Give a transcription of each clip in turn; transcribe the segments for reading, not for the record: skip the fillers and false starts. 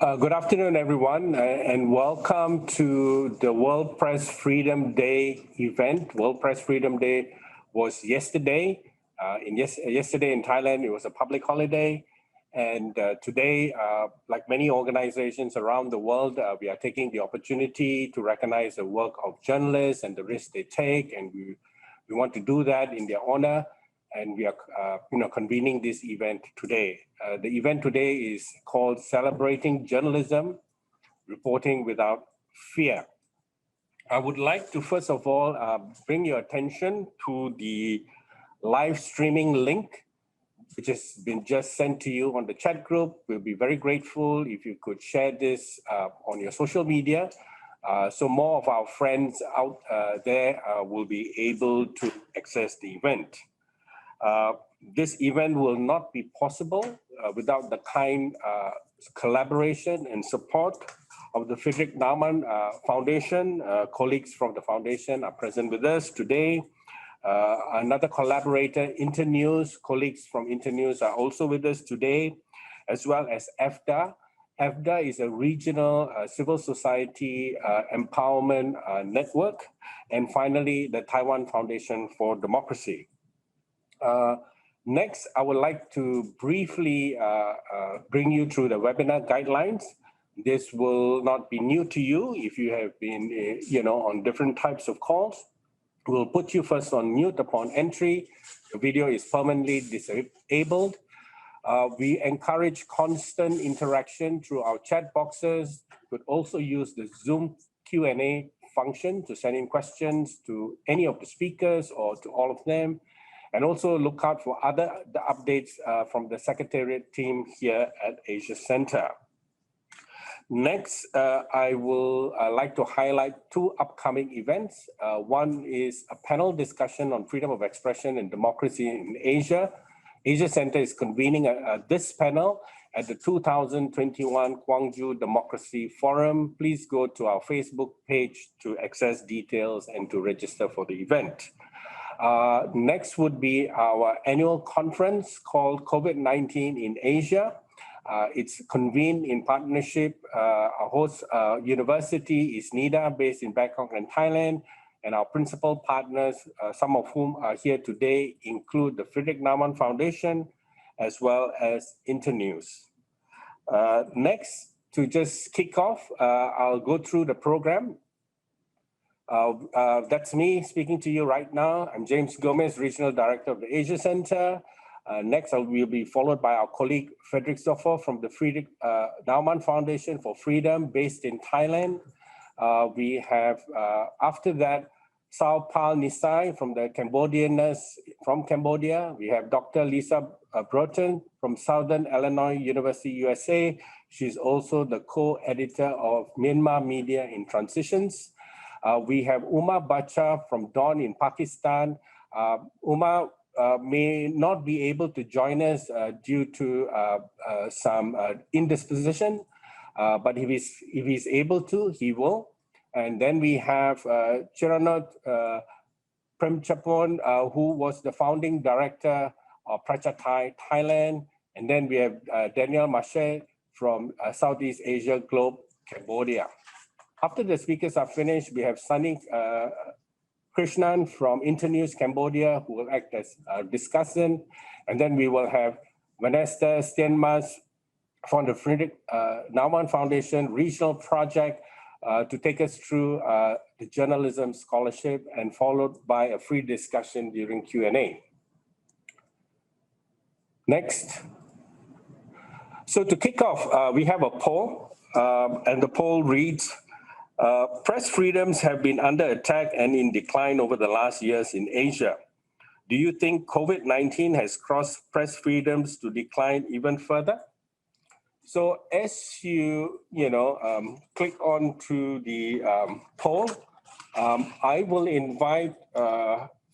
Good afternoon, everyone, and welcome to the World Press Freedom Day event. World Press Freedom Day was yesterday. Yesterday in Thailand, it was a public holiday. And today, like many organizations around the world, we are taking the opportunity to recognize the work of journalists and the risks they take. And we want to do that in their honor. And we are convening this event today. The event today is called Celebrating Journalism, Reporting Without Fear. I would like to first of all bring your attention to the live streaming link, which has been just sent to you on the chat group. We'll be very grateful if you could share this on your social media. So more of our friends out there will be able to access the event. This event will not be possible without the kind collaboration and support of the Friedrich Naumann Foundation. Colleagues from the foundation are present with us today. Another collaborator, Internews, colleagues from Internews are also with us today, as well as EFDEA. EFDEA is a regional civil society empowerment network. And finally, the Taiwan Foundation for Democracy. Next, I would like to briefly bring you through the webinar guidelines. This will not be new to you if you have been, on different types of calls. We'll put you first on mute upon entry. The video is permanently disabled. We encourage constant interaction through our chat boxes. You could also use the Zoom Q&A function to send in questions to any of the speakers or to all of them. And also look out for the updates from the Secretariat team here at Asia Center. Next, I will like to highlight two upcoming events. One is a panel discussion on freedom of expression and democracy in Asia. Asia Center is convening this panel at the 2021 Gwangju Democracy Forum. Please go to our Facebook page to access details and to register for the event. Next would be our annual conference called COVID-19 in Asia. It's convened in partnership. Our host university is NIDA, based in Bangkok and Thailand. And our principal partners, some of whom are here today, include the Friedrich Naumann Foundation, as well as Internews. Next, to just kick off, I'll go through the program. That's me speaking to you right now. I'm James Gomez, Regional Director of the Asia Center. Next, I will be followed by our colleague, Friedrich from the Friedrich Naumann Foundation for Freedom, based in Thailand. We have, after that, Saopal Nisai from the from Cambodia. We have Dr. Lisa Broughton from Southern Illinois University, USA. She's also the co-editor of Myanmar Media in Transitions. We have Uma Bacha from Dawn in Pakistan. Uma may not be able to join us due to some indisposition, but if he's able to, he will. And then we have Chiranot Premchapon, who was the founding director of Prachathai Thailand. And then we have Daniel Mache from Southeast Asia Globe, Cambodia. After the speakers are finished, we have Sunny Krishnan from Internews Cambodia, who will act as a discussant. And then we will have Vanessa Stenmas from the Friedrich Naumann Foundation Regional Project to take us through the journalism scholarship, and followed by a free discussion during Q&A. Next. So to kick off, we have a poll, and the poll reads, press freedoms have been under attack and in decline over the last years in Asia. Do you think COVID-19 has caused press freedoms to decline even further? So as you click on to the poll, I will invite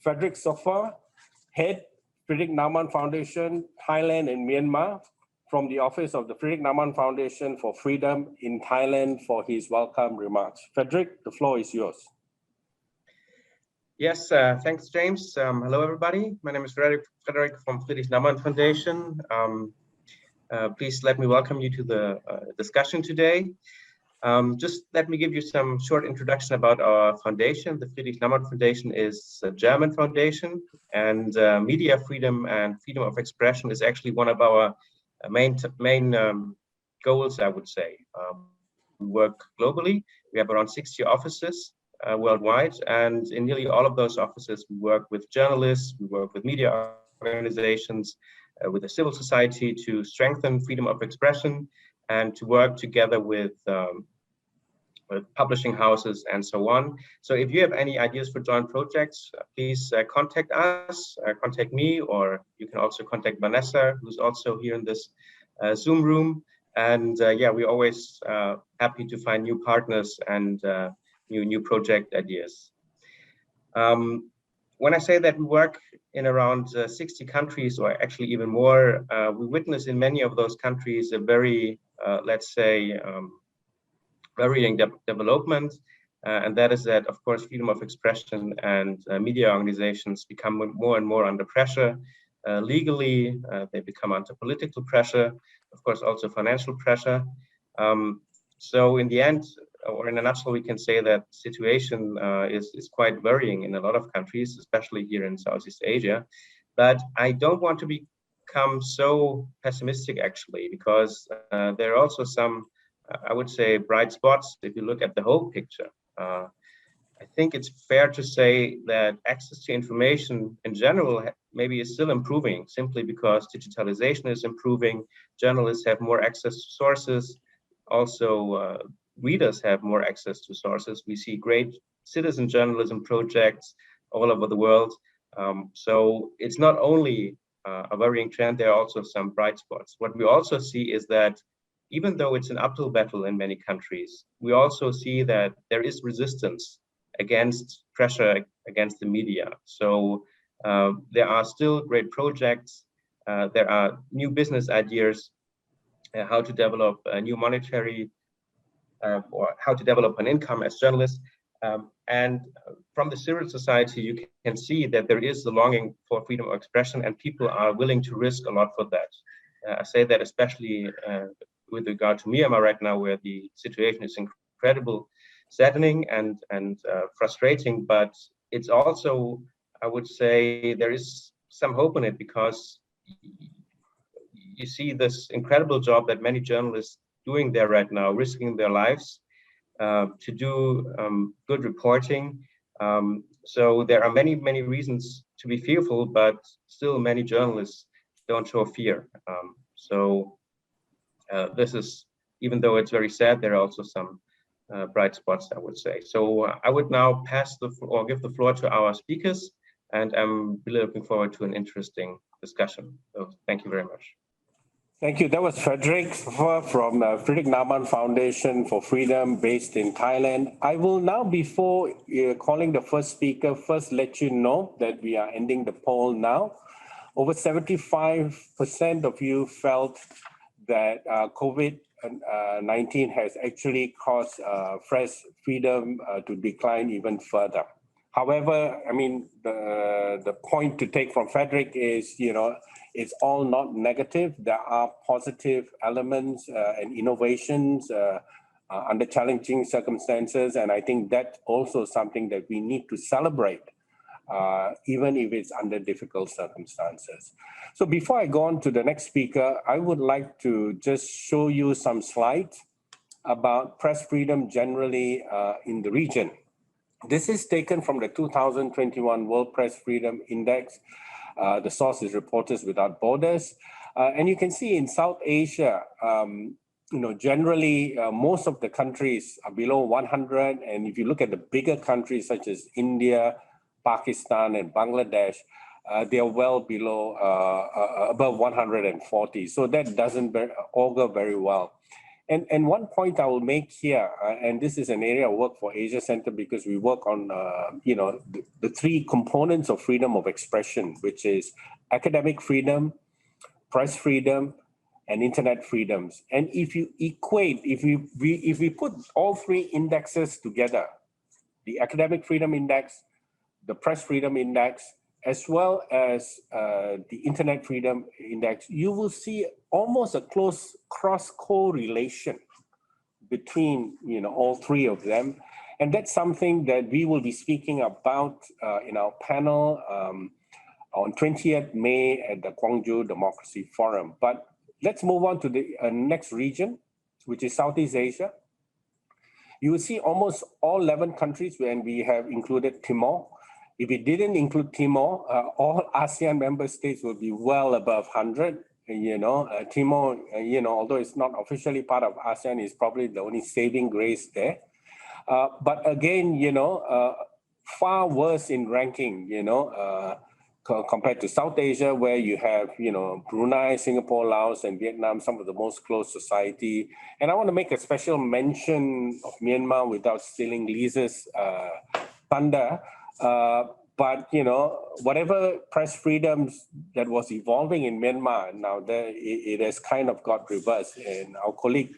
Friedrich head Friedrich Naumann Foundation, Thailand and Myanmar, from the office of the Friedrich Naumann Foundation for Freedom in Thailand, for his welcome remarks. Friedrich, the floor is yours. Yes, thanks, James. Hello, everybody. My name is Friedrich from Friedrich Naumann Foundation. Please let me welcome you to the discussion today. Just let me give you some short introduction about our foundation. The Friedrich Naumann Foundation is a German foundation, and media freedom and freedom of expression is actually one of our main goals, I would say. We work globally. We have around 60 offices worldwide, and in nearly all of those offices, we work with journalists, we work with media organizations, with the civil society to strengthen freedom of expression and to work together with publishing houses and so on. So if you have any ideas for joint projects, please contact us, contact me, or you can also contact Vanessa, who's also here in this Zoom room. And yeah, we're always happy to find new partners and new project ideas. When I say that we work in around 60 countries, or actually even more, we witness in many of those countries a very, let's say, varying development. And that is that, of course, freedom of expression and media organizations become more and more under pressure. Legally, they become under political pressure, of course, also financial pressure. So in the end, or in a nutshell, we can say that situation is quite varying in a lot of countries, especially here in Southeast Asia. But I don't want to become so pessimistic, actually, because there are also some, I would say, bright spots if you look at the whole picture. I think it's fair to say that access to information in general maybe is still improving, simply because digitalization is improving. Journalists have more access to sources. Also, readers have more access to sources. We see great citizen journalism projects all over the world. So it's not only a varying trend, there are also some bright spots. What we also see is that even though it's an uphill battle in many countries, we also see that there is resistance against pressure against the media. So there are still great projects. There are new business ideas, how to develop a new monetary or how to develop an income as journalists. And from the civil society, you can see that there is the longing for freedom of expression, and people are willing to risk a lot for that. I say that especially with regard to Myanmar right now, where the situation is incredible, saddening and frustrating, but it's also, I would say, there is some hope in it, because you see this incredible job that many journalists doing there right now, risking their lives to do good reporting. So there are many reasons to be fearful, but still many journalists don't show fear. So this is, even though it's very sad, there are also some bright spots, I would say. So I would now give the floor to our speakers, and I'm really looking forward to an interesting discussion. So thank you very much. Thank you. That was Friedrich from Friedrich Naumann Foundation for Freedom, based in Thailand. I will now, before calling the first speaker, first let you know that we are ending the poll now. Over 75% of you felt that COVID-19 has actually caused freedom to decline even further. However, I mean, the point to take from Friedrich is, it's all not negative. There are positive elements and innovations under challenging circumstances. And I think that's also something that we need to celebrate, even if it's under difficult circumstances. So before I go on to the next speaker, I would like to just show you some slides about press freedom generally in the region. This is taken from the 2021 World Press Freedom Index. The source is Reporters Without Borders. And you can see in South Asia, generally most of the countries are below 100. And if you look at the bigger countries such as India, Pakistan, and Bangladesh, they are well below, above 140. So that doesn't augur very well. And one point I will make here, and this is an area of work for Asia Center, because we work on, the three components of freedom of expression, which is academic freedom, press freedom, and internet freedoms. And if you equate, if we put all three indexes together, the academic freedom index, the press freedom index, as well as the Internet Freedom Index, you will see almost a close cross-correlation between all three of them. And that's something that we will be speaking about in our panel on 20th May at the Gwangju Democracy Forum. But let's move on to the next region, which is Southeast Asia. You will see almost all 11 countries, and we have included Timor. If we didn't include Timor, all ASEAN member states will be well above 100. Timor, although it's not officially part of ASEAN, is probably the only saving grace there. But again, far worse in ranking, compared to South Asia, where you have, Brunei, Singapore, Laos, and Vietnam, some of the most closed society. And I want to make a special mention of Myanmar without stealing Lisa's thunder. But, whatever press freedoms that was evolving in Myanmar, now it has kind of got reversed. And our colleague,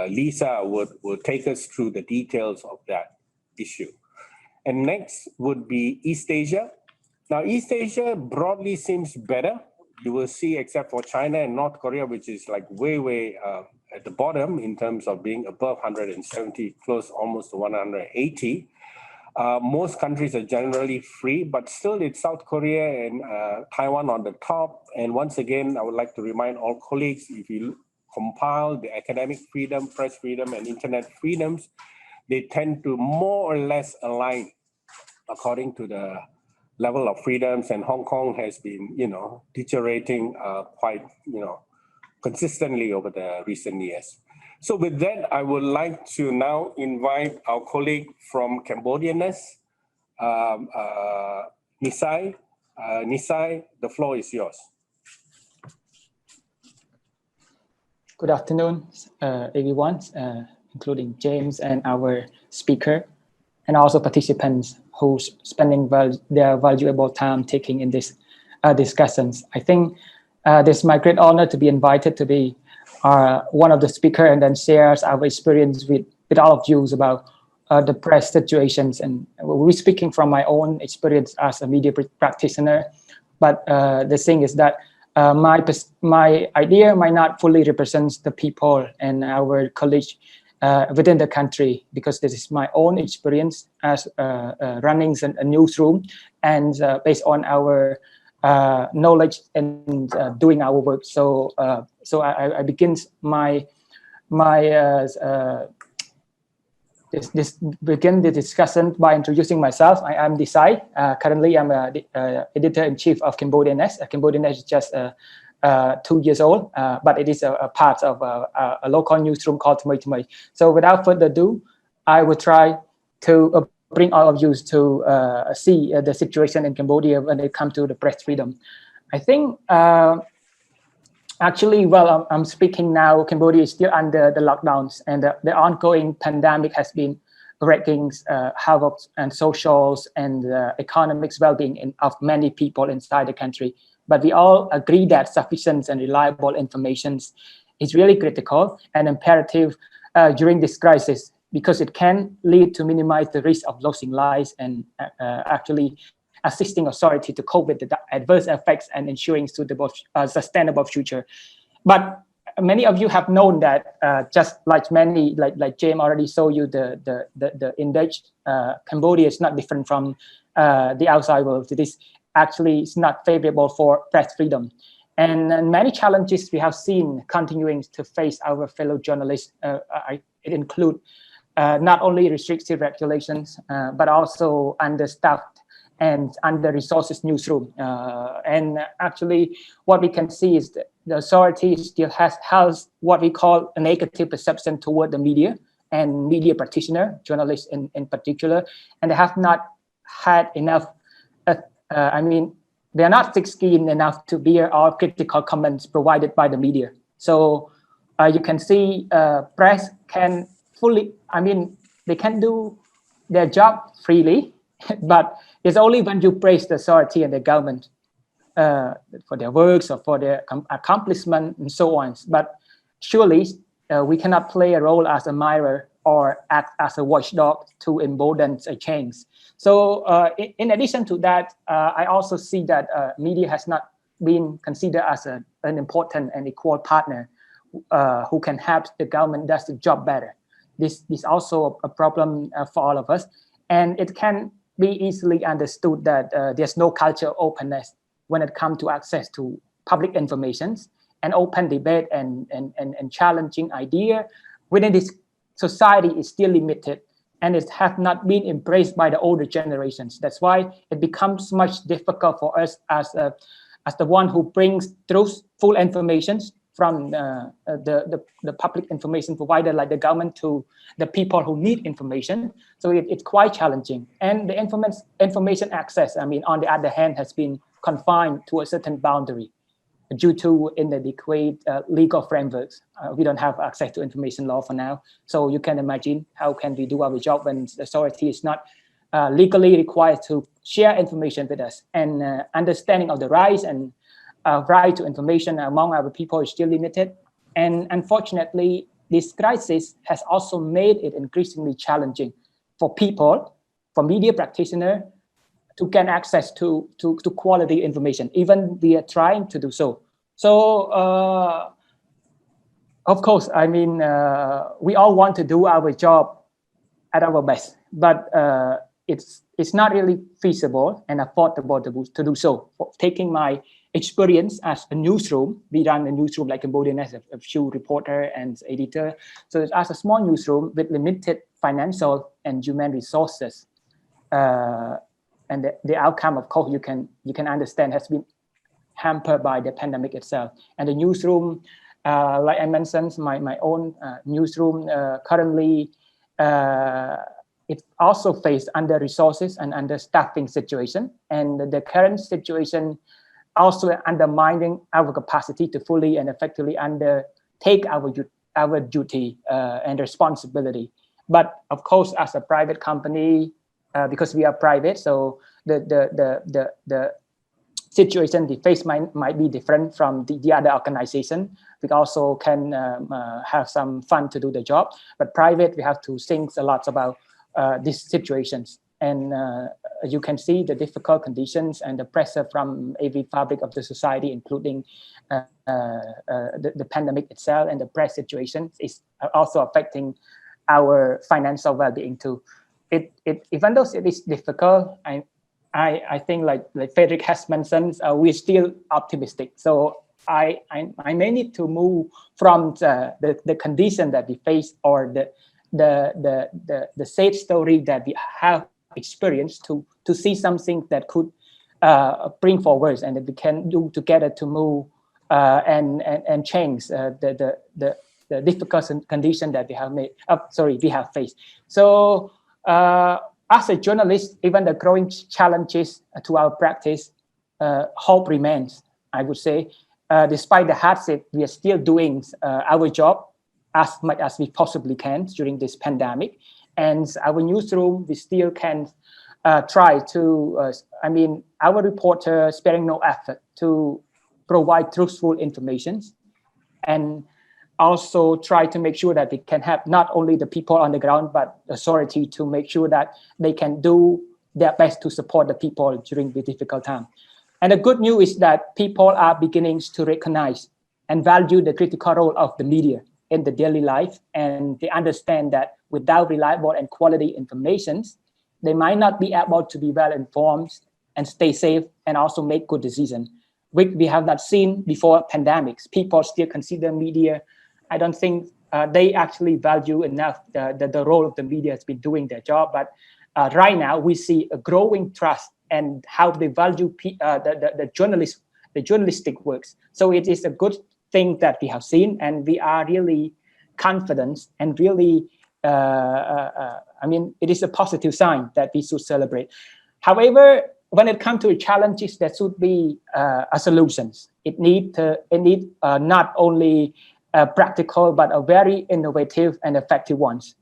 Lisa, will take us through the details of that issue. And next would be East Asia. Now, East Asia broadly seems better. You will see, except for China and North Korea, which is like way at the bottom in terms of being above 170, close almost to 180. Most countries are generally free, but still it's South Korea and Taiwan on the top. And once again, I would like to remind all colleagues, if you compile the academic freedom, press freedom, and internet freedoms, they tend to more or less align according to the level of freedoms, and Hong Kong has been, deteriorating quite, consistently over the recent years. So with that, I would like to now invite our colleague from Cambodianness, Nisai. Nisai, the floor is yours. Good afternoon, everyone, including James and our speaker, and also participants who's spending their valuable time taking in this discussions. I think this is my great honor to be invited to be one of the speakers and then shares our experience with all of you about the press situations. And we're speaking from my own experience as a media practitioner. But the thing is that my idea might not fully represent the people and our colleagues within the country, because this is my own experience as running a newsroom, and based on our knowledge and doing our work. So I begin begin the discussion by introducing myself. I am Desai. Currently, I'm the editor-in-chief of Cambodianness. Cambodianness is just 2 years old, but it is a part of a local newsroom called Tmei Tmei. So without further ado, I will try to bring all of you to see the situation in Cambodia when it comes to the press freedom. I think actually, well, I'm speaking now, Cambodia is still under the lockdowns, and the ongoing pandemic has been wreaking havoc and socials and economic well-being of many people inside the country. But we all agree that sufficient and reliable information is really critical and imperative during this crisis, because it can lead to minimize the risk of losing lives and actually assisting authority to cope with the adverse effects and ensuring suitable, sustainable future. But many of you have known that just like James already showed you the index, Cambodia is not different from the outside world. It is actually it's not favorable for press freedom. And many challenges we have seen continuing to face our fellow journalists. It include not only restrictive regulations, but also understaffed and under-resources newsroom. And actually, what we can see is that the authority still has what we call a negative perception toward the media and media practitioner, journalists in particular, and they have not had enough, they are not thick-skinned enough to bear all critical comments provided by the media. So you can see press can fully, they can do their job freely, but it's only when you praise the authority and the government for their works or for their accomplishment and so on. But surely we cannot play a role as a mirror or act as a watchdog to embolden a change. So in addition to that, I also see that media has not been considered as an important and equal partner who can help the government does the job better. This is also a problem for all of us, and it can be easily understood that there's no culture of openness when it comes to access to public information, and open debate and challenging idea within this society is still limited, and it has not been embraced by the older generations. That's why it becomes much difficult for us as the one who brings truthful information from the public information provider like the government to the people who need information. So it's quite challenging. And the information access, I mean, on the other hand, has been confined to a certain boundary due to inadequate legal frameworks. We don't have access to information law for now. So you can imagine how can we do our job when the authority is not legally required to share information with us, and understanding of the rights and right to information among our people is still limited. And unfortunately, this crisis has also made it increasingly challenging for people, for media practitioners, to gain access to quality information, even we are trying to do so. So, of course, I mean, we all want to do our job at our best, but it's not really feasible and affordable to do so. Taking my experience as a newsroom, we run a newsroom like Cambodian as a few reporter and editor. So as a small newsroom with limited financial and human resources, and the outcome, of course, you can understand, has been hampered by the pandemic itself. And the newsroom, like I mentioned, my own newsroom currently, it also faced under resources and under staffing situation. And the current situation also undermining our capacity to fully and effectively undertake our duty and responsibility. But of course, as a private company, because we are private, so the situation we face might be different from the other organization. We also can have some fun to do the job, but private, we have to think a lot about these situations. And you can see the difficult conditions and the pressure from every fabric of the society, including the pandemic itself, and the press situation is also affecting our financial well-being too. Even though it is difficult, I think like Friedrich has mentioned, we're still optimistic. So I may need to move from the condition that we face, or the sad story that we have experienced, to see something that could bring forward and that we can do together to move and change the difficult condition that we have faced. So as a journalist, even the growing challenges to our practice, hope remains, I would say. Despite the hardship, we are still doing our job as much as we possibly can during this pandemic. And our newsroom, we still can try to, our reporter sparing no effort to provide truthful information, and also try to make sure that we can have not only the people on the ground, but authority to make sure that they can do their best to support the people during the difficult time. And the good news is that people are beginning to recognize and value the critical role of the media in the daily life, and they understand that without reliable and quality information, they might not be able to be well informed and stay safe and also make good decisions, which we have not seen before pandemics. People still consider media. I don't think they actually value enough the role of the media has been doing their job. But right now we see a growing trust and how they value the journalistic works. So it is a good thing that we have seen, and we are really confident and really, it is a positive sign that we should celebrate. However, when it comes to challenges, there should be a solutions. It need not only practical, but a very innovative and effective ones.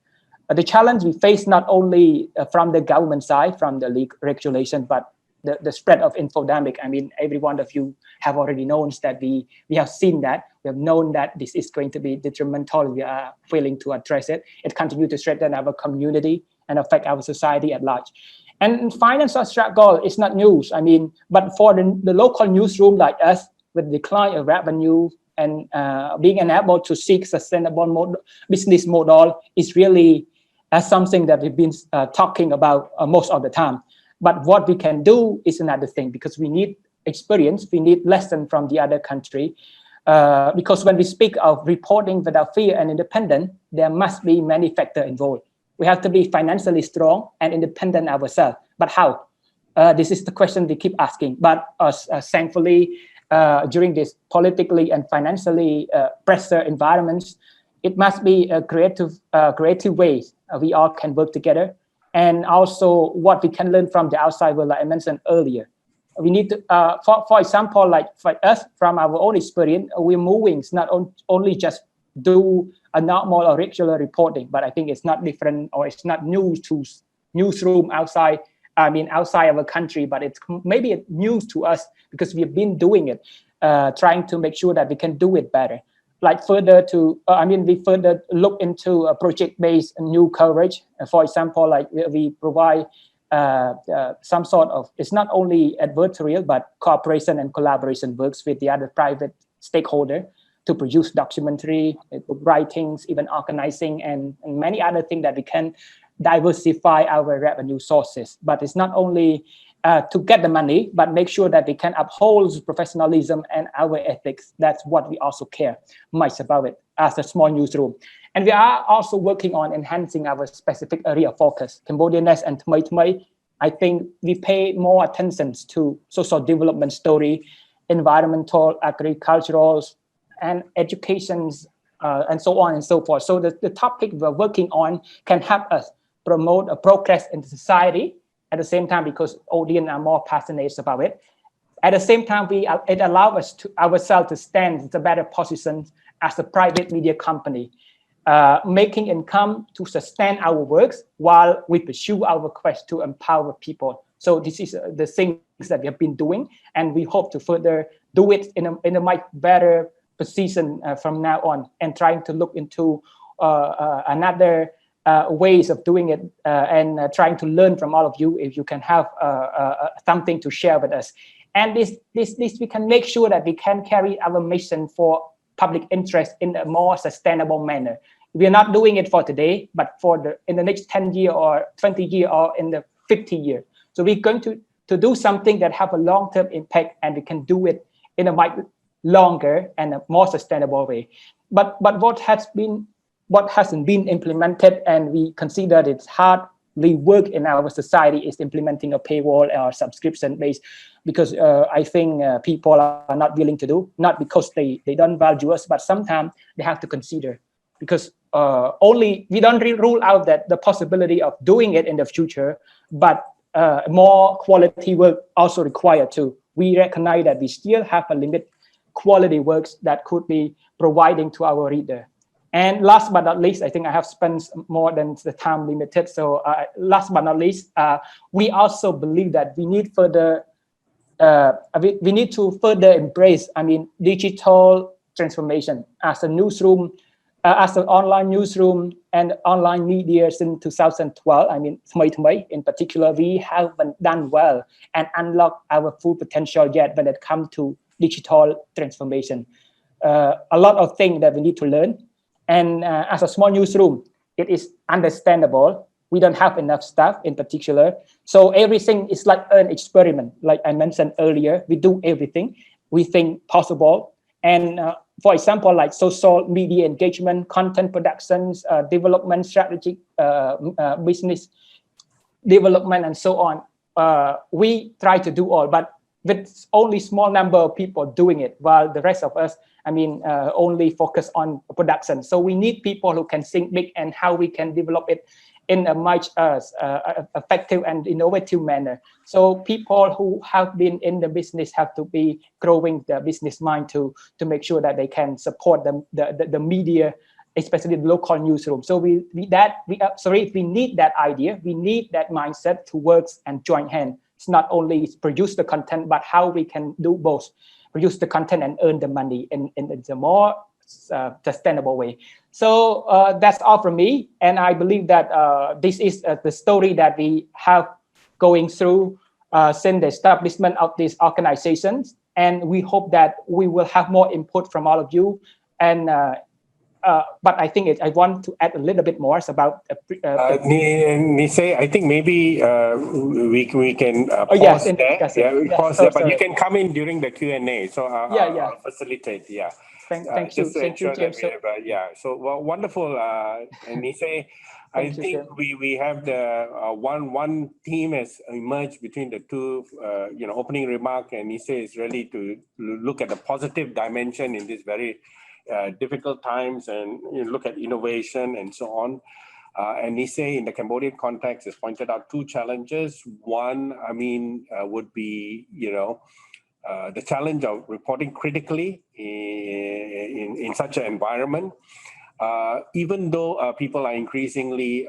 The challenge we face not only from the government side, from the regulation, but the spread of infodemic. I mean, every one of you have already known that we have seen that. We have known that this is going to be detrimental. We are failing to address it. It continues to threaten our community and affect our society at large. And financial struggle is not news. I mean, but for the local newsroom like us, with decline of revenue and being unable to seek sustainable business model is really something that we've been talking about most of the time. But what we can do is another thing, because we need experience, we need lesson from the other country. Because when we speak of reporting without fear and independent, there must be many factors involved. We have to be financially strong and independent ourselves. But how? This is the question we keep asking. But thankfully, during this politically and financially pressure environments, it must be a creative ways we all can work together. And also what we can learn from the outside world, like I mentioned earlier. We need to, for example, like for us, from our own experience, we're moving. It's not only just do a normal or regular reporting, but I think it's not different, or it's not new to newsroom outside. I mean, outside of a country, but it's maybe news to us because we've been doing it, trying to make sure that we can do it better. Like further to, we further look into project-based new coverage. For example, like we provide some sort of, it's not only advertorial, but cooperation and collaboration works with the other private stakeholder to produce documentary, writings, even organizing, and many other things that we can diversify our revenue sources. But it's not only to get the money, but make sure that we can uphold professionalism and our ethics. That's what we also care much about it as a small newsroom. And we are also working on enhancing our specific area of focus. Cambodianness and Thmai, I think we pay more attention to social development story, environmental, agricultural, and educations, and so on and so forth. So the topic we're working on can help us promote a progress in society. At the same time, because audience are more passionate about it. At the same time, it allows us to ourselves to stand in a better position as a private media company, making income to sustain our works while we pursue our quest to empower people. So this is the things that we have been doing, and we hope to further do it in a much better position from now on, and trying to look into another ways of doing it, and trying to learn from all of you if you can have something to share with us. And this we can make sure that we can carry our mission for public interest in a more sustainable manner. We are not doing it for today, but in the next 10 year or 20 year or in the 50 year. So we're going to do something that have a long-term impact, and we can do it in a much longer and a more sustainable way. But what hasn't been implemented, and we consider it's hardly work in our society, is implementing a paywall or subscription base, because I think people are not willing to do, not because they don't value us, but sometimes they have to consider, because we don't rule out that the possibility of doing it in the future, but more quality work also required too. We recognize that we still have a limit quality works that could be providing to our reader. And last but not least, I think I have spent more than the time limited. So last but not least, we also believe that we need to further embrace, digital transformation as a newsroom, as an online newsroom and online media since 2012. Thmai in particular, we haven't done well and unlocked our full potential yet when it comes to digital transformation. A lot of things that we need to learn. And as a small newsroom, it is understandable. We don't have enough staff in particular. So everything is like an experiment. Like I mentioned earlier, we do everything we think possible. And for example, like social media engagement, content productions, development, strategic business development, and so on. We try to do all, but with only small number of people doing it, while the rest of us, only focus on production. So we need people who can think big and how we can develop it in a much effective and innovative manner. So people who have been in the business have to be growing the business mind to make sure that they can support the media, especially the local newsroom. So we need that idea. We need that mindset to work and join hands It's not only produce the content, but how we can do both, produce the content and earn the money in the more sustainable way. So that's all from me. And I believe that this is the story that we have going through since the establishment of these organizations. And we hope that we will have more input from all of you. And but I think I want to add a little bit more about Nisei, I think maybe we can pause yes, there. Yeah, we pause so there, but sorry. you can come in during the Q&A. So I'll facilitate. Yeah. Thank Just you. to ensure Thank you, that we have, yeah. So wonderful, Nisei. I think we have the one theme has emerged between the two, opening remark, and Nisei is really to look at the positive dimension in this very difficult times, and look at innovation and so on. And Nisei, in the Cambodian context, has pointed out two challenges. One, would be, the challenge of reporting critically in such an environment. Even though people are increasingly,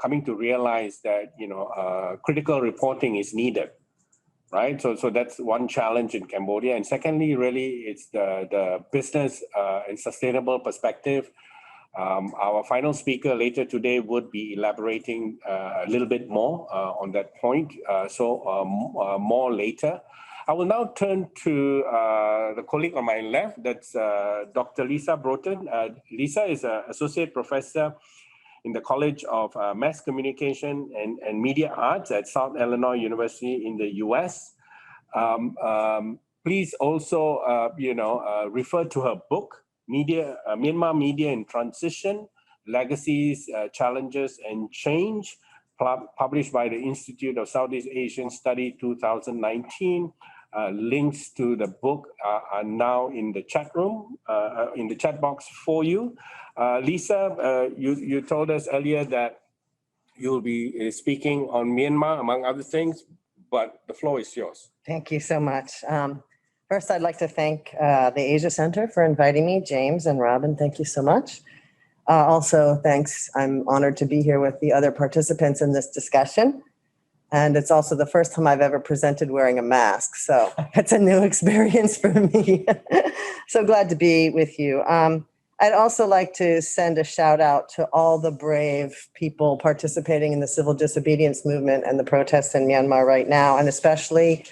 coming to realize that, critical reporting is needed. Right, so that's one challenge in Cambodia, and secondly, really, it's the business and sustainable perspective. Our final speaker later today would be elaborating a little bit more on that point. More later. I will now turn to the colleague on my left. That's Dr. Lisa Broughton. Lisa is an associate professor in the College of Mass Communication and Media Arts at South Illinois University in the US. Please also, refer to her book, Myanmar Media in Transition, Legacies, Challenges and Change, published by the Institute of Southeast Asian Study 2019. Links to the book are now in the chat room, in the chat box for you. Lisa, you told us earlier that you'll be speaking on Myanmar, among other things, but the floor is yours. Thank you so much. First, I'd like to thank the Asia Center for inviting me. James and Robin, thank you so much. Also, thanks. I'm honored to be here with the other participants in this discussion. And it's also the first time I've ever presented wearing a mask. So it's a new experience for me. So glad to be with you. I'd also like to send a shout out to all the brave people participating in the civil disobedience movement and the protests in Myanmar right now, and especially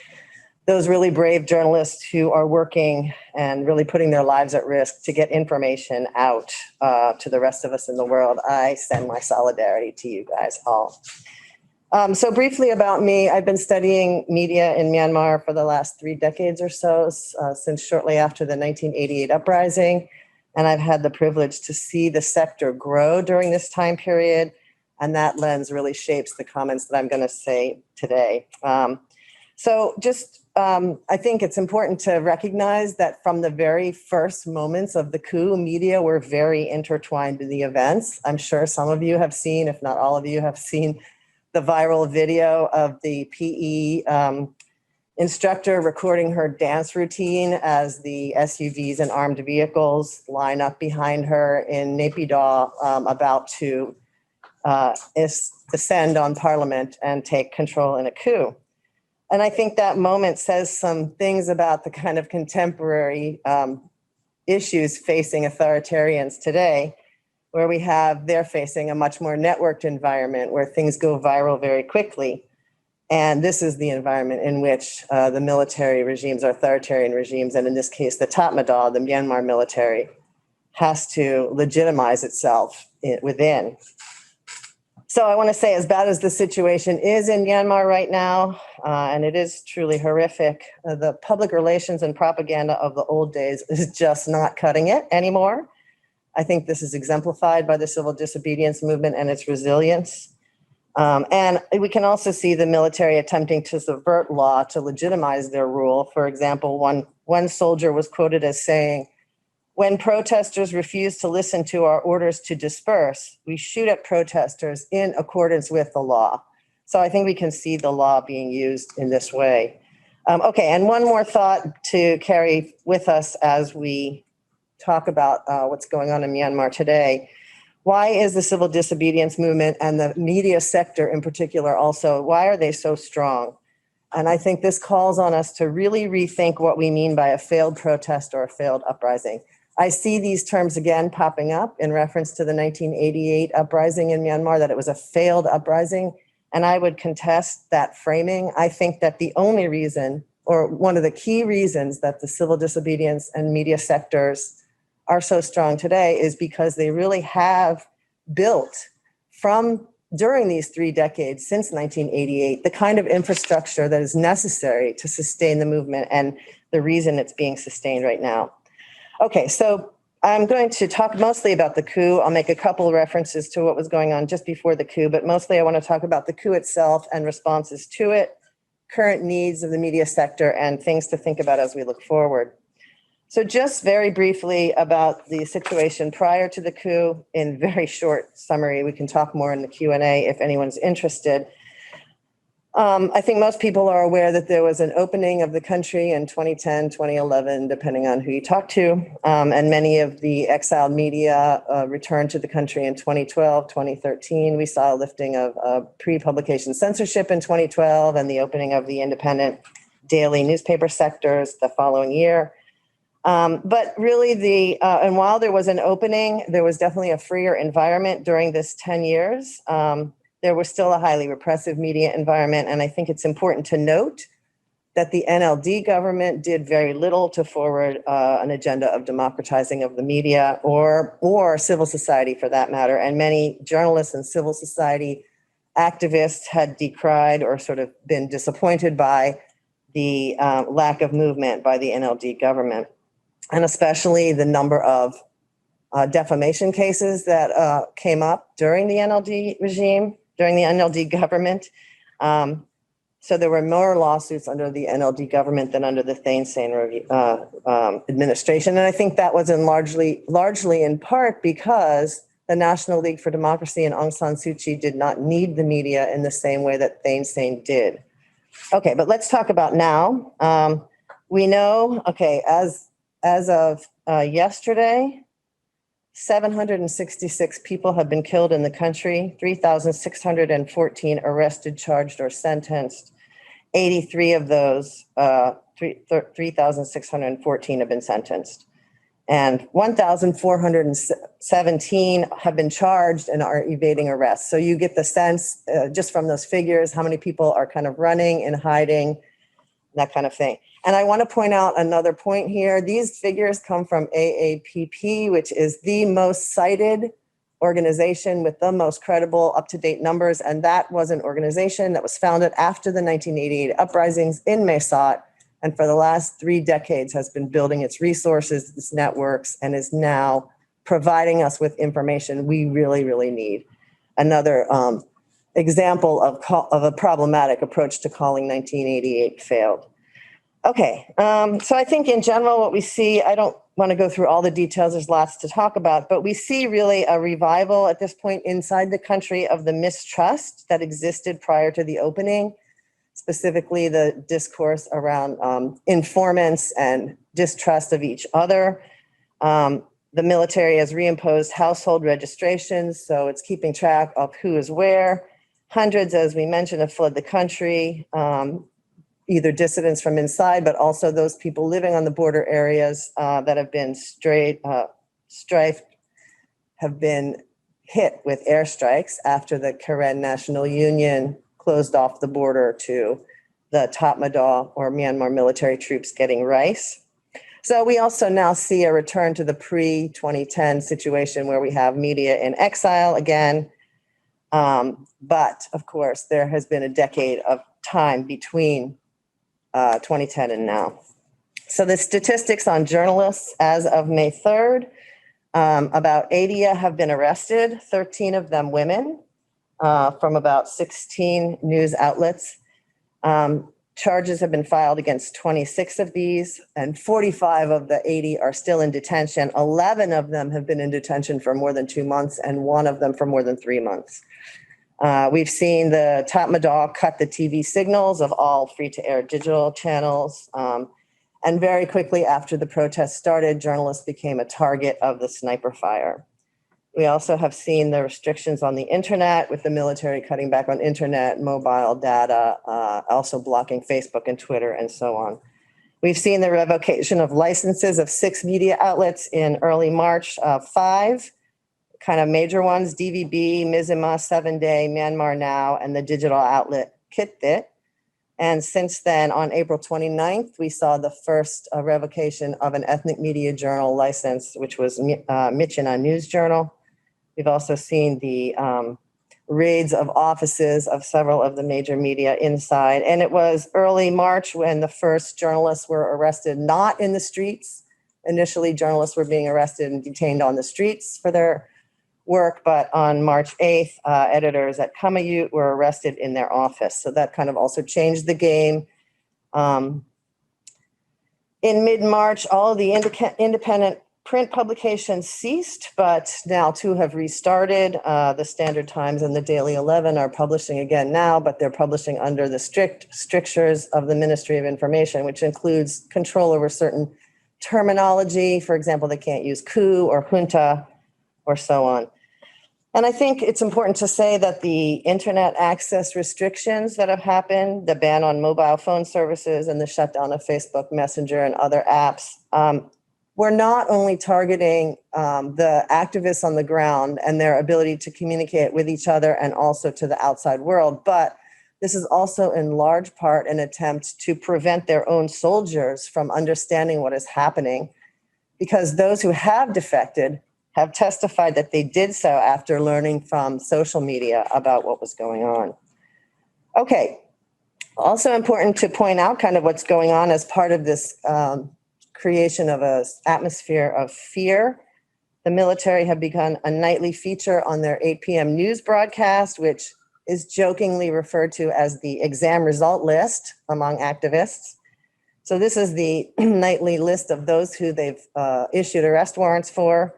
those really brave journalists who are working and really putting their lives at risk to get information out to the rest of us in the world. I send my solidarity to you guys all. So briefly about me, I've been studying media in Myanmar for the last 3 decades or so, since shortly after the 1988 uprising. And I've had the privilege to see the sector grow during this time period. And that lens really shapes the comments that I'm going to say today. I think it's important to recognize that from the very first moments of the coup, media were very intertwined in the events. I'm sure some of you have seen, if not all of you have seen, the viral video of the PE instructor recording her dance routine as the SUVs and armed vehicles line up behind her in Naypyidaw, about to descend on Parliament and take control in a coup. And I think that moment says some things about the kind of contemporary issues facing authoritarians today, where they're facing a much more networked environment where things go viral very quickly. And this is the environment in which the military regimes, authoritarian regimes, and in this case, the Tatmadaw, the Myanmar military, has to legitimize itself within. So I want to say, as bad as the situation is in Myanmar right now, and it is truly horrific, the public relations and propaganda of the old days is just not cutting it anymore. I think this is exemplified by the civil disobedience movement and its resilience. And we can also see the military attempting to subvert law to legitimize their rule. For example, one soldier was quoted as saying, "When protesters refuse to listen to our orders to disperse, we shoot at protesters in accordance with the law." So I think we can see the law being used in this way. Okay, and one more thought to carry with us as we talk about what's going on in Myanmar today. Why is the civil disobedience movement and the media sector in particular also, why are they so strong? And I think this calls on us to really rethink what we mean by a failed protest or a failed uprising. I see these terms again popping up in reference to the 1988 uprising in Myanmar, that it was a failed uprising. And I would contest that framing. I think that the only reason, or one of the key reasons, that the civil disobedience and media sectors are so strong today is because they really have built from during these 3 decades since 1988, the kind of infrastructure that is necessary to sustain the movement and the reason it's being sustained right now. Okay, so I'm going to talk mostly about the coup. I'll make a couple of references to what was going on just before the coup, but mostly I want to talk about the coup itself and responses to it, current needs of the media sector, and things to think about as we look forward. So just very briefly about the situation prior to the coup, in very short summary. We can talk more in the Q&A if anyone's interested. I think most people are aware that there was an opening of the country in 2010, 2011, depending on who you talk to. And many of the exiled media returned to the country in 2012, 2013. We saw a lifting of pre-publication censorship in 2012 and the opening of the independent daily newspaper sectors the following year. But really and while there was an opening, there was definitely a freer environment during this 10 years. There was still a highly repressive media environment. And I think it's important to note that the NLD government did very little to forward an agenda of democratizing of the media or civil society for that matter. And many journalists and civil society activists had decried or sort of been disappointed by the lack of movement by the NLD government, and especially the number of defamation cases that came up during the NLD regime, during the NLD government. So there were more lawsuits under the NLD government than under the Thein Sein administration. And I think that was largely in part because the National League for Democracy and Aung San Suu Kyi did not need the media in the same way that Thein Sein did. Okay, but let's talk about now. We know, okay, as of yesterday, 766 people have been killed in the country, 3,614 arrested, charged, or sentenced. 83 of those, 3,614 have been sentenced. And 1,417 have been charged and are evading arrest. So you get the sense just from those figures, how many people are kind of running and hiding, that kind of thing. And I want to point out another point here. These figures come from AAPP, which is the most cited organization with the most credible, up-to-date numbers. And that was an organization that was founded after the 1988 uprisings in Mae Sot, and for the last 3 decades has been building its resources, its networks, and is now providing us with information we really, really need. Another example of a problematic approach to calling 1988 failed. Okay, so I think in general what we see, I don't want to go through all the details, there's lots to talk about, but we see really a revival at this point inside the country of the mistrust that existed prior to the opening, specifically the discourse around informants and distrust of each other. The military has reimposed household registrations, so it's keeping track of who is where. Hundreds, as we mentioned, have fled the country, either dissidents from inside, but also those people living on the border areas that have been strifed, have been hit with airstrikes after the Karen National Union closed off the border to the Tatmadaw or Myanmar military troops getting rice. So we also now see a return to the pre-2010 situation where we have media in exile again. But of course, there has been a decade of time between 2010 and now. So the statistics on journalists as of May 3rd, about 80 have been arrested, 13 of them women, from about 16 news outlets. Charges have been filed against 26 of these, and 45 of the 80 are still in detention. 11 of them have been in detention for more than 2 months, and 1 of them for more than 3 months. We've seen the Tatmadaw cut the TV signals of all free-to-air digital channels. And very quickly after the protests started, journalists became a target of the sniper fire. We also have seen the restrictions on the internet, with the military cutting back on internet, mobile data, also blocking Facebook and Twitter and so on. We've seen the revocation of licenses of 6 media outlets in early March, 5 kind of major ones: DVB, Mizima, 7 Day, Myanmar Now, and the digital outlet Kitbit. And since then, on April 29th, we saw the first revocation of an ethnic media journal license, which was Michina News Journal. We've also seen the raids of offices of several of the major media inside. And it was early March when the first journalists were arrested, not in the streets. Initially, journalists were being arrested and detained on the streets for their work, but on March 8th, editors at Kamayut were arrested in their office. So that kind of also changed the game. In mid-March, all of the independent print publications ceased, but now 2 have restarted. The Standard Times and the Daily 11 are publishing again now, but they're publishing under the strict strictures of the Ministry of Information, which includes control over certain terminology. For example, they can't use coup or junta or so on. And I think it's important to say that the internet access restrictions that have happened, the ban on mobile phone services and the shutdown of Facebook Messenger and other apps, we're not only targeting the activists on the ground and their ability to communicate with each other and also to the outside world, but this is also in large part an attempt to prevent their own soldiers from understanding what is happening, because those who have defected have testified that they did so after learning from social media about what was going on. Okay, also important to point out kind of what's going on as part of this creation of an atmosphere of fear. The military have begun a nightly feature on their 8 p.m. news broadcast, which is jokingly referred to as the exam result list among activists. So this is the nightly list of those who they've issued arrest warrants for.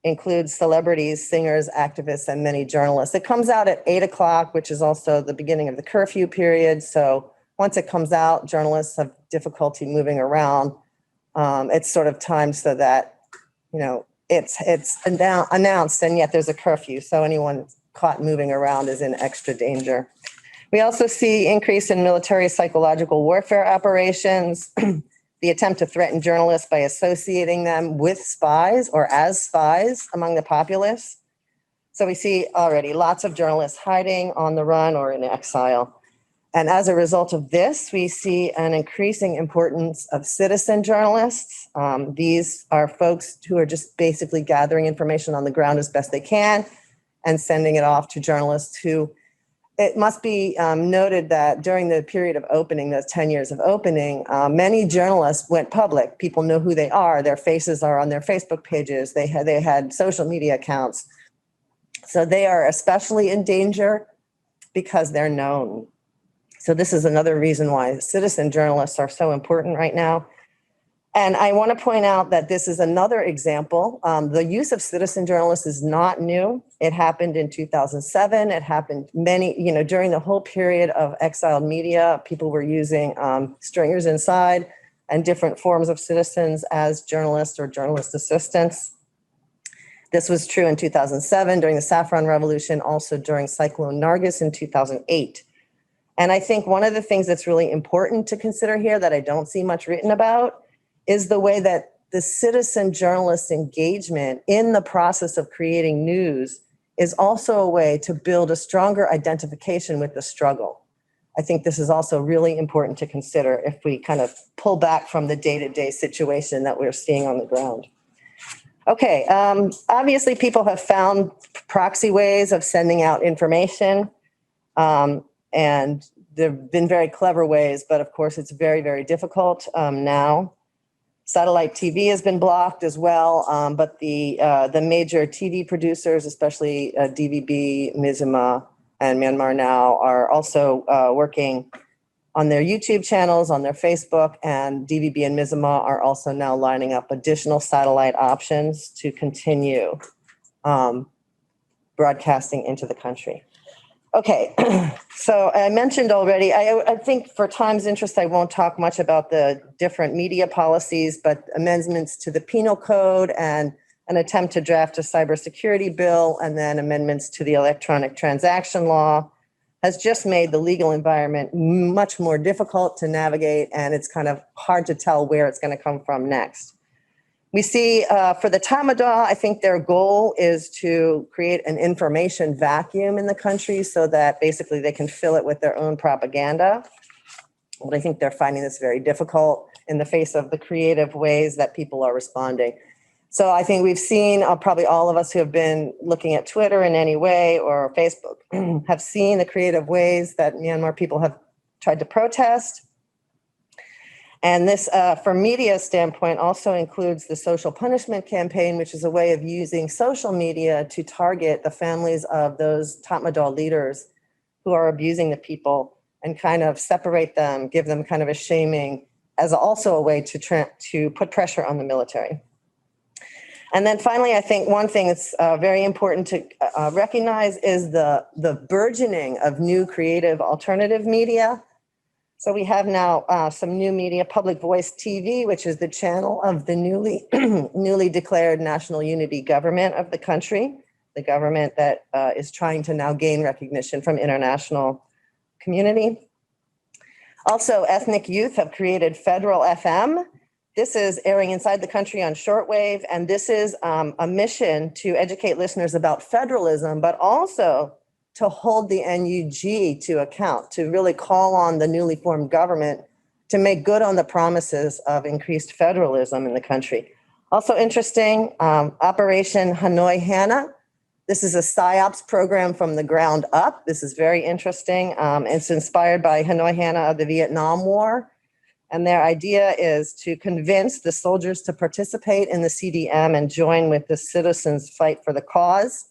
Includes celebrities, singers, activists, and many journalists. It comes out at 8 o'clock, which is also the beginning of the curfew period. So once it comes out, journalists have difficulty moving around. It's sort of timed so that, you know, it's announced and yet there's a curfew. So anyone caught moving around is in extra danger. We also see increase in military psychological warfare operations, the attempt to threaten journalists by associating them with spies or as spies among the populace. So we see already lots of journalists hiding, on the run, or in exile. And as a result of this, we see an increasing importance of citizen journalists. These are folks who are just basically gathering information on the ground as best they can and sending it off to journalists who, it must be noted that during the period of opening, those 10 years of opening, many journalists went public. People know who they are. Their faces are on their Facebook pages. They had social media accounts. So they are especially in danger because they're known. So this is another reason why citizen journalists are so important right now. And I want to point out that this is another example. The use of citizen journalists is not new. It happened in 2007. It happened during the whole period of exiled media, people were using stringers inside and different forms of citizens as journalists or journalist assistants. This was true in 2007 during the Saffron Revolution, also during Cyclone Nargis in 2008. And I think one of the things that's really important to consider here that I don't see much written about is the way that the citizen journalist engagement in the process of creating news is also a way to build a stronger identification with the struggle. I think this is also really important to consider if we kind of pull back from the day-to-day situation that we're seeing on the ground. Okay, obviously people have found proxy ways of sending out information, and there have been very clever ways, but of course it's very, very difficult now. Satellite TV has been blocked as well, but the major TV producers, especially DVB, Mizima, and Myanmar Now, are also working on their YouTube channels, on their Facebook, and DVB and Mizima are also now lining up additional satellite options to continue broadcasting into the country. Okay, so I mentioned already, I think for time's interest, I won't talk much about the different media policies, but amendments to the penal code and an attempt to draft a cybersecurity bill, and then amendments to the electronic transaction law has just made the legal environment much more difficult to navigate, and it's kind of hard to tell where it's going to come from next. We see for the Tatmadaw, I think their goal is to create an information vacuum in the country so that basically they can fill it with their own propaganda. But I think they're finding this very difficult in the face of the creative ways that people are responding. So I think we've seen, probably all of us who have been looking at Twitter in any way or Facebook have seen the creative ways that Myanmar people have tried to protest. And this, from media standpoint, also includes the social punishment campaign, which is a way of using social media to target the families of those Tatmadaw leaders who are abusing the people and kind of separate them, give them kind of a shaming as also a way to put pressure on the military. And then finally, I think one thing that's very important to recognize is the burgeoning of new creative alternative media. So we have now some new media, Public Voice TV, which is the channel of the newly declared national unity government of the country, the government that is trying to now gain recognition from international community. Also, ethnic youth have created Federal FM. This is airing inside the country on shortwave, and this is a mission to educate listeners about federalism, but also to hold the NUG to account, to really call on the newly formed government to make good on the promises of increased federalism in the country. Also interesting, Operation Hanoi Hannah. This is a PSYOPs program from the ground up. This is very interesting. It's inspired by Hanoi Hannah of the Vietnam War. And their idea is to convince the soldiers to participate in the CDM and join with the citizens' fight for the cause.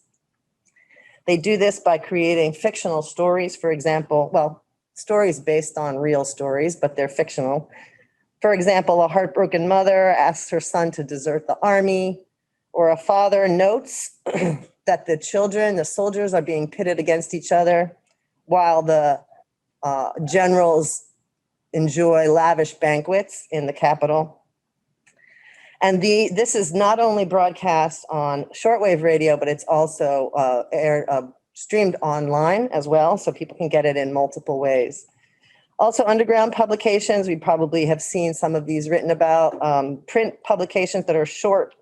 They do this by creating fictional stories, for example, well, stories based on real stories, but they're fictional. For example, a heartbroken mother asks her son to desert the army, or a father notes that the soldiers are being pitted against each other while the generals enjoy lavish banquets in the capital. And this is not only broadcast on shortwave radio, but it's also streamed online as well, so people can get it in multiple ways. Also, underground publications, we probably have seen some of these written about. Print publications that are short,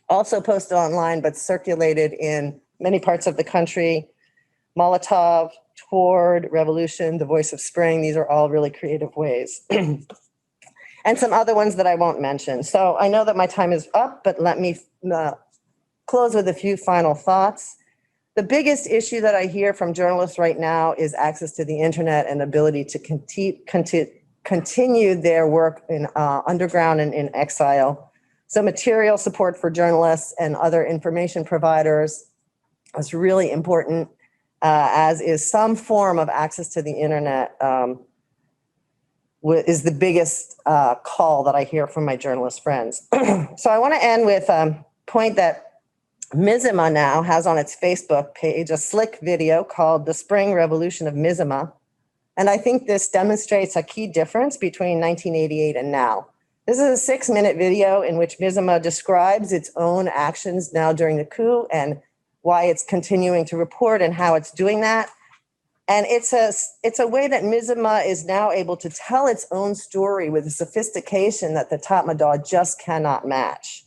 also posted online, but circulated in many parts of the country. Molotov, Toward, Revolution, The Voice of Spring, these are all really creative ways. And some other ones that I won't mention. So I know that my time is up, but let me close with a few final thoughts. The biggest issue that I hear from journalists right now is access to the internet and ability to continue their work in underground and in exile. So material support for journalists and other information providers is really important, as is some form of access to the internet is the biggest call that I hear from my journalist friends. So I want to end with a point that Mizima now has on its Facebook page, a slick video called The Spring Revolution of Mizima. And I think this demonstrates a key difference between 1988 and now. This is a 6-minute video in which Mizima describes its own actions now during the coup and why it's continuing to report and how it's doing that. And it's a way that Mizima is now able to tell its own story with a sophistication that the Tatmadaw just cannot match.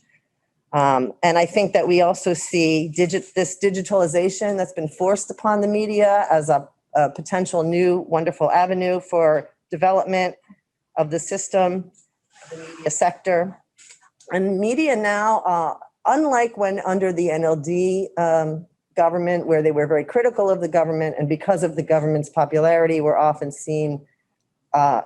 And I think that we also see this digitalization that's been forced upon the media as a potential new wonderful avenue for development of the system, the media sector. And media now, unlike when under the NLD government, where they were very critical of the government, and because of the government's popularity, were often seen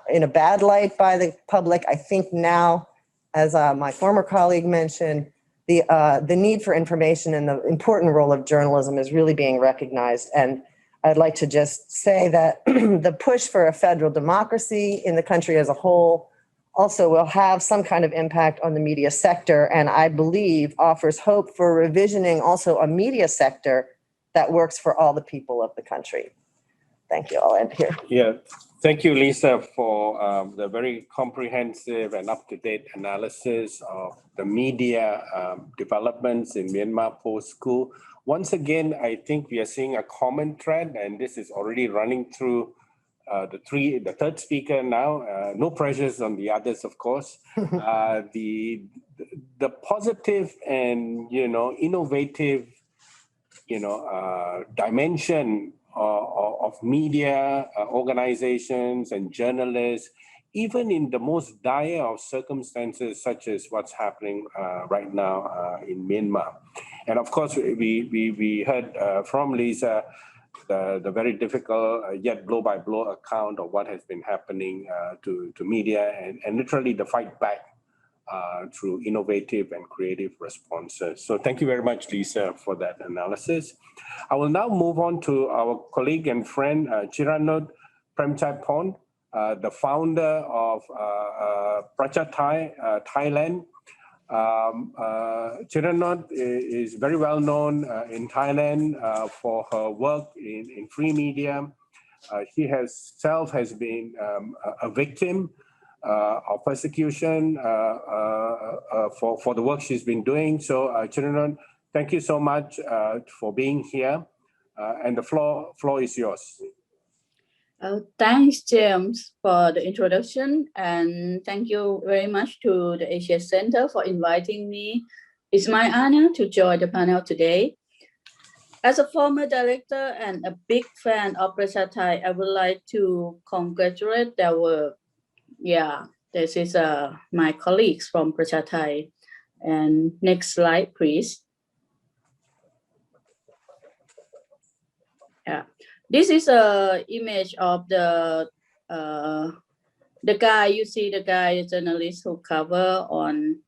in a bad light by the public. I think now, as my former colleague mentioned, the need for information and the important role of journalism is really being recognized. And I'd like to just say that the push for a federal democracy in the country as a whole also will have some kind of impact on the media sector, and I believe offers hope for revisioning also a media sector that works for all the people of the country. Thank you. I'll end here. Yeah, thank you, Lisa, for the very comprehensive and up-to-date analysis of the media developments in Myanmar post-coup. Once again, I think we are seeing a common trend, and this is already running through the third speaker now. No pressures on the others, of course. The positive and innovative dimension of media organizations and journalists, even in the most dire of circumstances, such as what's happening right now in Myanmar. And of course, we heard from Lisa the very difficult yet blow-by-blow account of what has been happening to media and literally the fight back through innovative and creative responses. So thank you very much, Lisa, for that analysis. I will now move on to our colleague and friend, Chiranut Premchaiporn, the founder of Prachathai Thailand. Chiranut is very well known in Thailand for her work in free media. She herself has been a victim of persecution for the work she's been doing. So Chiranut, thank you so much for being here. And the floor is yours. Thanks, James, for the introduction, and thank you very much to the Asia Center for inviting me. It's my honor to join the panel today. As a former director and a big fan of Prachathai, I would like to congratulate their work. Yeah, this is my colleagues from Prachathai. And next slide, please. Yeah. This is a image of the guy. You see the guy, the journalist who cover on.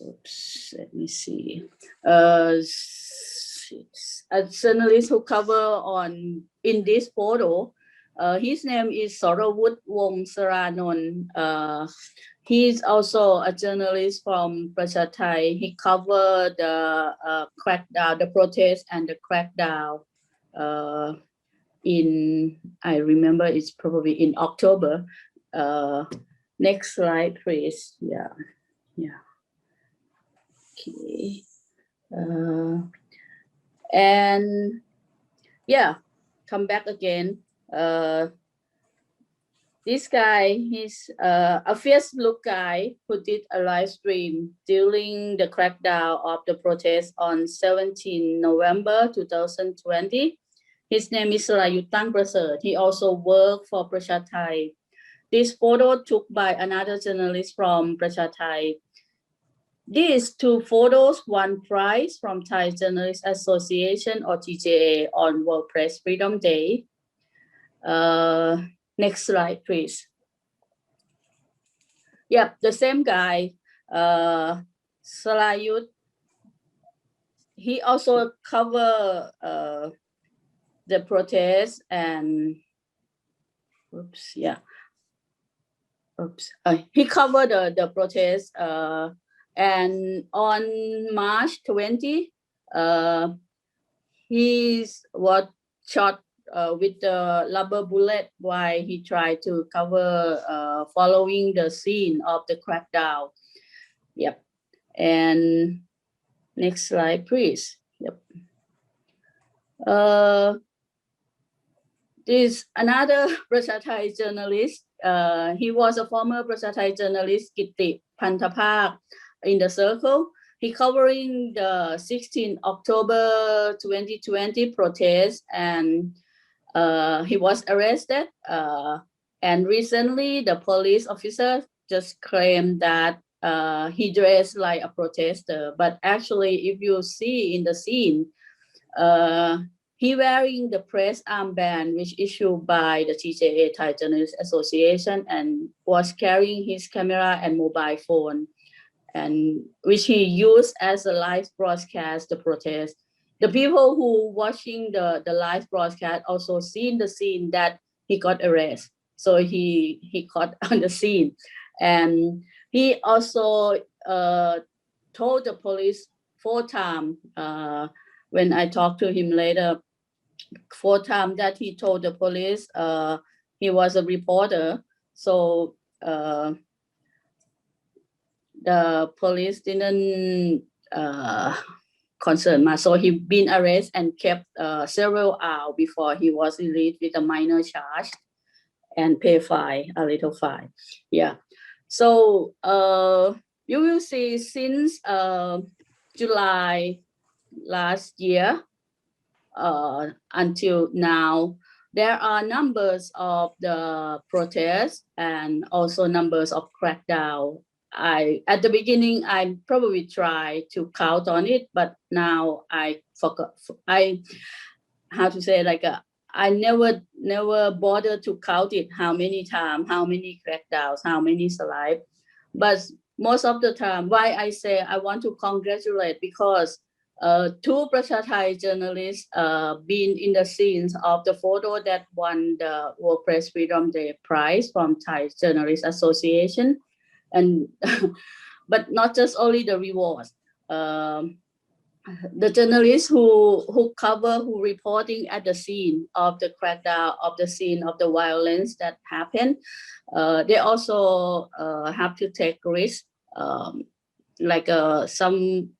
Oops, let me see. A journalist who cover on in this photo. His name is Sorawut Wong Saranon. He's also a journalist from Prachathai. He covered the crackdown, the protest and the crackdown. I remember it's probably in October. Next slide, please. Yeah. Okay. And yeah, come back again. This guy, he's a Facebook guy who did a live stream during the crackdown of the protest on 17 November 2020. His name is Sarayutang Prasert. He also worked for Prachathai. This photo took by another journalist from Prachathai. These two photos won prize from Thai Journalists Association or TJA on World Press Freedom Day. Next slide, please. Yep, the same guy, Sarayut. He also covered the protest and he covered the protest and on March 20 he was shot with the rubber bullet while he tried to cover following the scene of the crackdown. Yep. And next slide, please. Yep. This another Prachathai journalist. He was a former Prachathai journalist, Kitti Pantapak, in the circle. He covering the 16 October 2020 protest, and he was arrested. And recently, the police officer just claimed that he dressed like a protester. But actually, if you see in the scene, he wearing the press armband, which issued by the TJA, Thai Journalists Association, and was carrying his camera and mobile phone, and which he used as a live broadcast the protest. The people who watching the live broadcast also seen the scene that he got arrested. So he caught on the scene, and he also told the police 4 times when I talked to him later. 4 times that he told the police he was a reporter. So the police didn't concern much. So he been arrested and kept several hours before he was released with a minor charge and pay fine, a little fine. Yeah. So you will see since July last year until now, there are numbers of the protests and also numbers of crackdown. At the beginning, I probably tried to count on it, but now I forgot. How to say, like I never bothered to count it, how many times, how many crackdowns, how many slides. But most of the time, why I say I want to congratulate, because 2 Prasha Thai journalists been in the scenes of the photo that won the World Press Freedom Day prize from Thai Journalists Association. And but not just only the rewards. The journalists who cover, who reporting at the scene of the crackdown, of the scene of the violence that happened, they also have to take risks, like some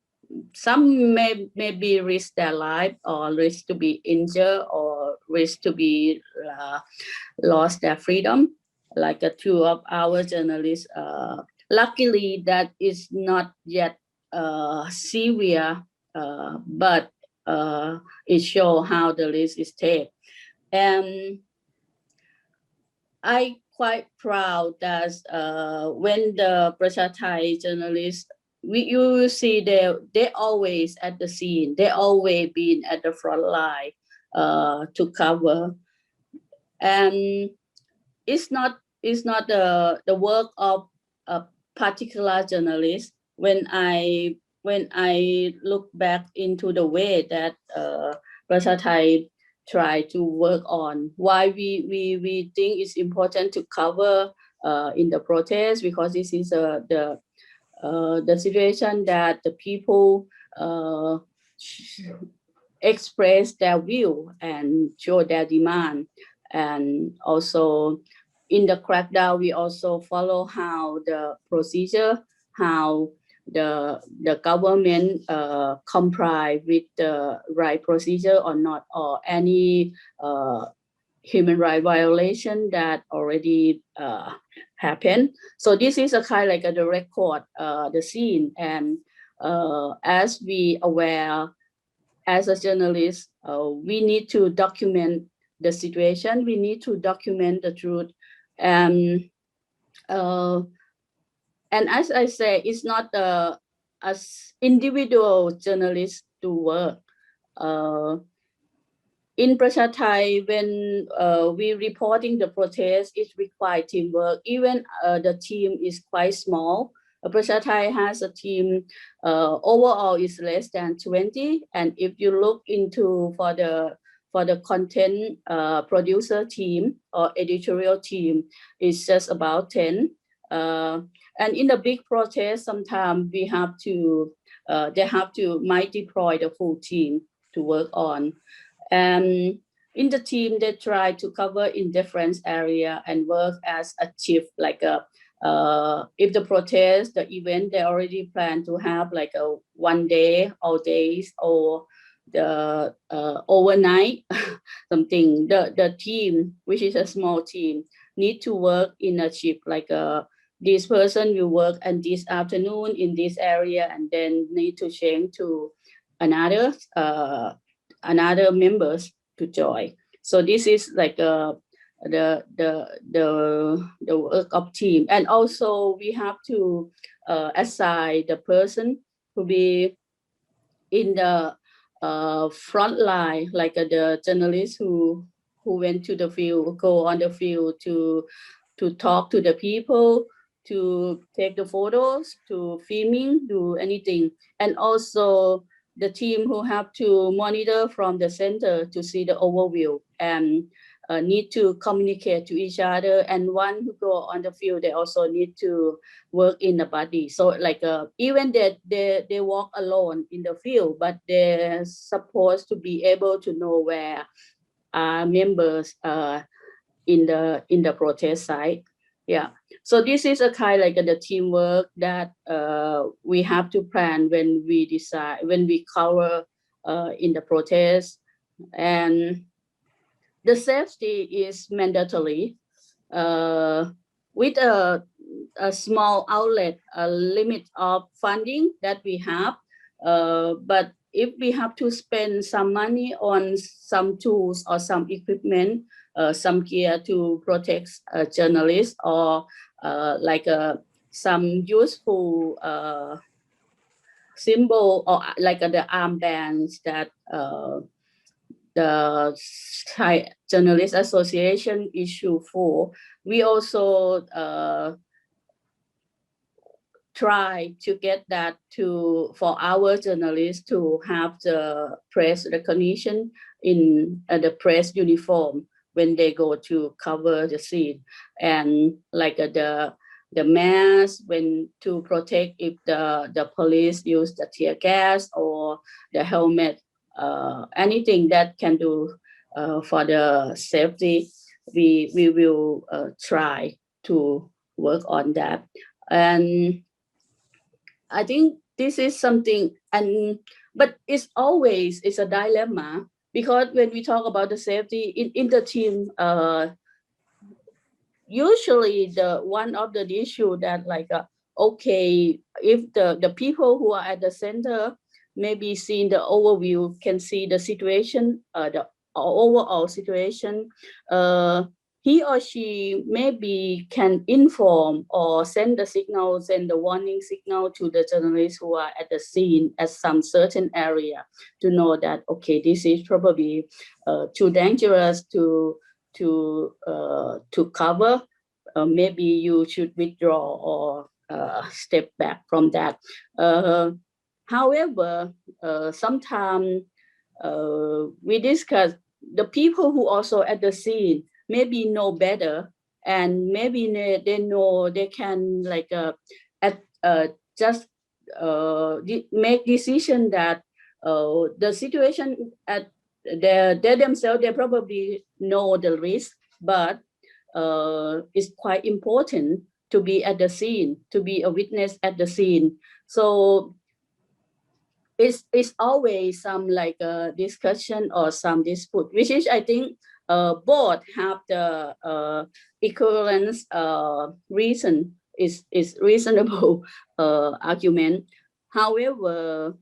maybe risk their life, or risk to be injured, or risk to be lost their freedom, like 2 of our journalists. Luckily, that is not yet severe, but it shows how the risk is taken. And I quite proud that when the Prasha Thai journalists, you will see they always at the scene, they always been at the front line to cover. And it's not the work of a particular journalist. When I look back into the way that Prasha Thai try to work on, why we think it's important to cover in the protest, because this is the situation that the people express their view and show their demand. And also in the crackdown, we also follow how the procedure, how the government comply with the right procedure or not, or any human rights violation that already happened. So this is a kind of like the record, the scene. And as we aware, as a journalist, we need to document the situation. We need to document the truth. And as I say, it's not as individual journalists to work. In Prasha Thai, when we reporting the protest, it requires teamwork. Even the team is quite small. Prasha Thai has a team, overall is less than 20. And if you look into for the content producer team or editorial team, it's just about 10. And in the big protest, sometimes we have to, might deploy the full team to work on. And in the team, they try to cover in different area and work as a chief, like if the protest, the event, they already plan to have like a 1 day, all days, or the overnight something. The team, which is a small team, need to work in a shift, like this person will work and this afternoon in this area, and then need to change to another members to join. So this is like the work of team. And also we have to assign the person to be in the front line, like the journalists who went to the field, go on the field to talk to the people, to take the photos, to filming, do anything. And also the team who have to monitor from the center to see the overview. And need to communicate to each other, and one who go on the field, they also need to work in the body. So like even they walk alone in the field, but they're supposed to be able to know where members in the protest site. Yeah, so this is a kind like the teamwork that we have to plan when we decide, when we cover in the protest. And the safety is mandatory with a small outlet, a limit of funding that we have. But if we have to spend some money on some tools or some equipment, some gear to protect journalists, or like some useful symbol, or like the armbands that the Thai Journalist Association issue for, we also try to get that for our journalists to have the press recognition in the press uniform when they go to cover the scene, and like the mask when to protect if the police use the tear gas, or the helmet, anything that can do for the safety, we will try to work on that. And I think this is something, but it's a dilemma, because when we talk about the safety in the team, usually one of the issue that like okay, if the people who are at the center maybe seeing the overview, can see the situation, the overall situation, he or she maybe can inform or send the signal, send the warning signal to the journalists who are at the scene at some certain area, to know that, okay, this is probably too dangerous to cover. Maybe you should withdraw or step back from that. However, sometimes we discuss the people who also at the scene maybe know better, and maybe they know they can like just make decision that the situation at they themselves, they probably know the risk, but it's quite important to be at the scene, to be a witness at the scene. So it's always some like a discussion or some dispute, which is, I think, both have the equivalence reason, is reasonable argument. However,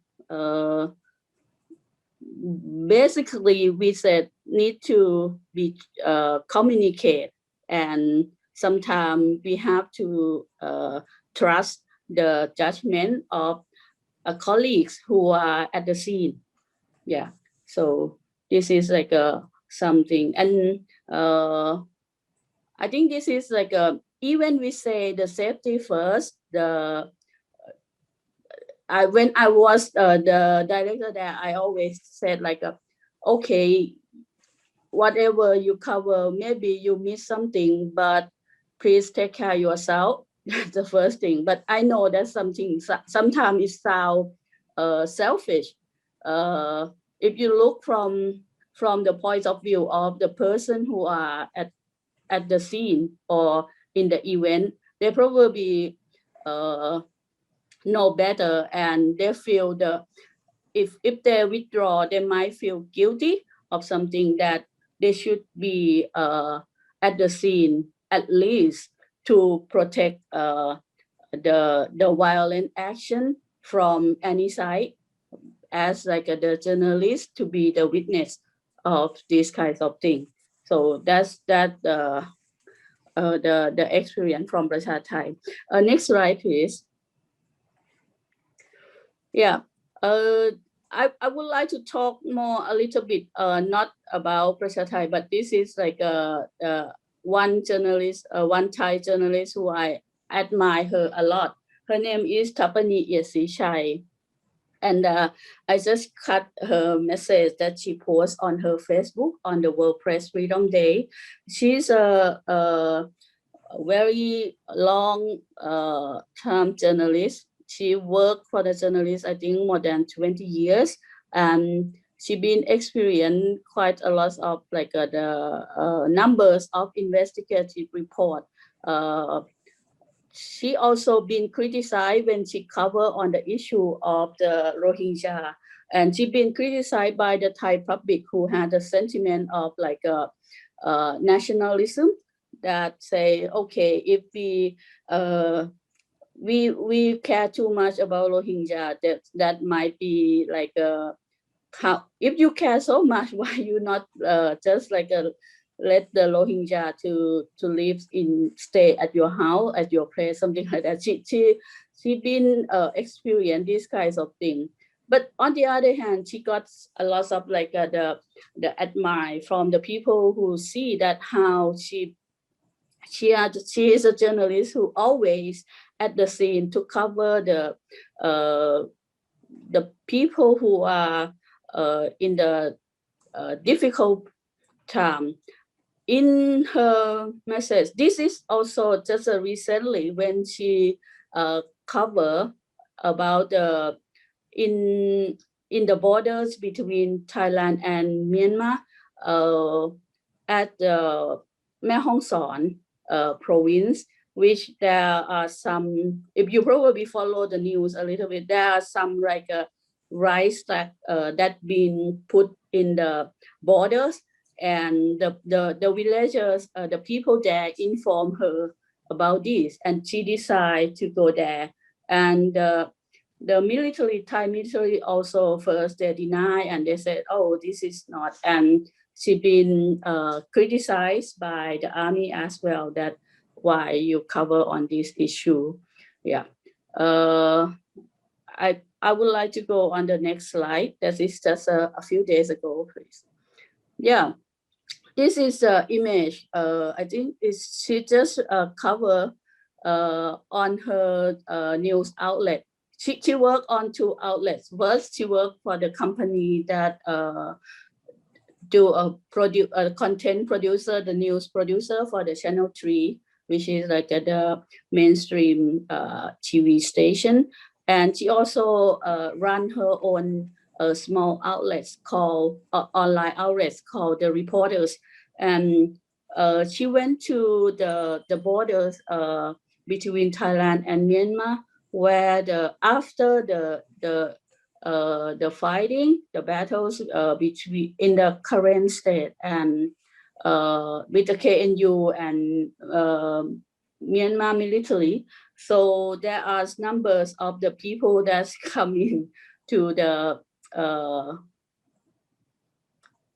basically we said need to be communicate, and sometimes we have to trust the judgment of colleagues who are at the scene. Yeah, so this is like something, and I think this is like even we say the safety first, when I was the director there, I always said like, okay, whatever you cover, maybe you miss something, but please take care of yourself. That's the first thing. But I know that something sometimes it sounds selfish. If you look from the point of view of the person who are at the scene or in the event, they probably know better, and they feel if they withdraw, they might feel guilty of something, that they should be at the scene at least to protect the violent action from any side, as like the journalist to be the witness of these kinds of things. So that's the experience from Prasha Thai. Next slide, please. Yeah, I would like to talk more a little bit, not about Prasha Thai, but this is like one journalist, one Thai journalist who I admire her a lot. Her name is Tapani Yesichai. And I just cut her message that she posts on her Facebook on the World Press Freedom Day. She's a very long term journalist. She worked for the journalist, I think, more than 20 years. And she been experienced quite a lot of like the numbers of investigative report. She also been criticized when she covered on the issue of the Rohingya, and she been criticized by the Thai public who had a sentiment of like nationalism that say, okay, if we care too much about Rohingya, that might be like how, if you care so much, why you not just like let the Rohingya to live in, stay at your house, at your place, something like that. She been experience these kinds of things. But on the other hand, she got a lot of like the admire from the people who see that how she is a journalist who always at the scene to cover the people who are in the difficult time. In her message, this is also just recently when she covered about in the borders between Thailand and Myanmar at the Mae Hong Son province, which there are some, if you probably follow the news a little bit, there are some like rice that been put in the borders, and the villagers, the people there inform her about this, and she decided to go there. And the military, Thai military also first they deny, and they said, oh, this is not, and she been criticized by the army as well, that why you cover on this issue. Yeah. I would like to go on the next slide. That is just a few days ago, please. Yeah. This is the image. I think she just cover on her news outlet. She worked on 2 outlets. First, she worked for the company that do a content producer, the news producer for the Channel 3, which is like the mainstream TV station. And she also ran her own small outlets called online outlets called the Reporters. And she went to the borders between Thailand and Myanmar, where after the fighting, the battles between in the current state and with the KNU and Myanmar military. So there are numbers of the people that's coming to the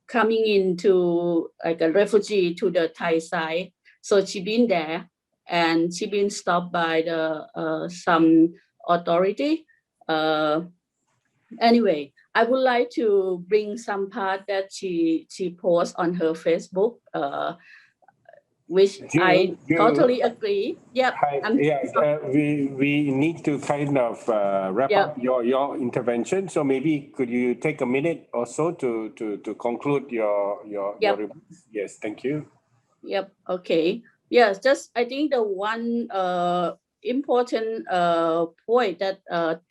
coming into like a refugee to the Thai side. So she been there, and she been stopped by the some authority. Anyway, I would like to bring some part that she posts on her Facebook, which I totally agree. Yep. We need to kind of wrap up your intervention. So maybe could you take a minute or so to conclude your remarks? Yes, thank you. Yep. Okay. Yes, just I think the one important point that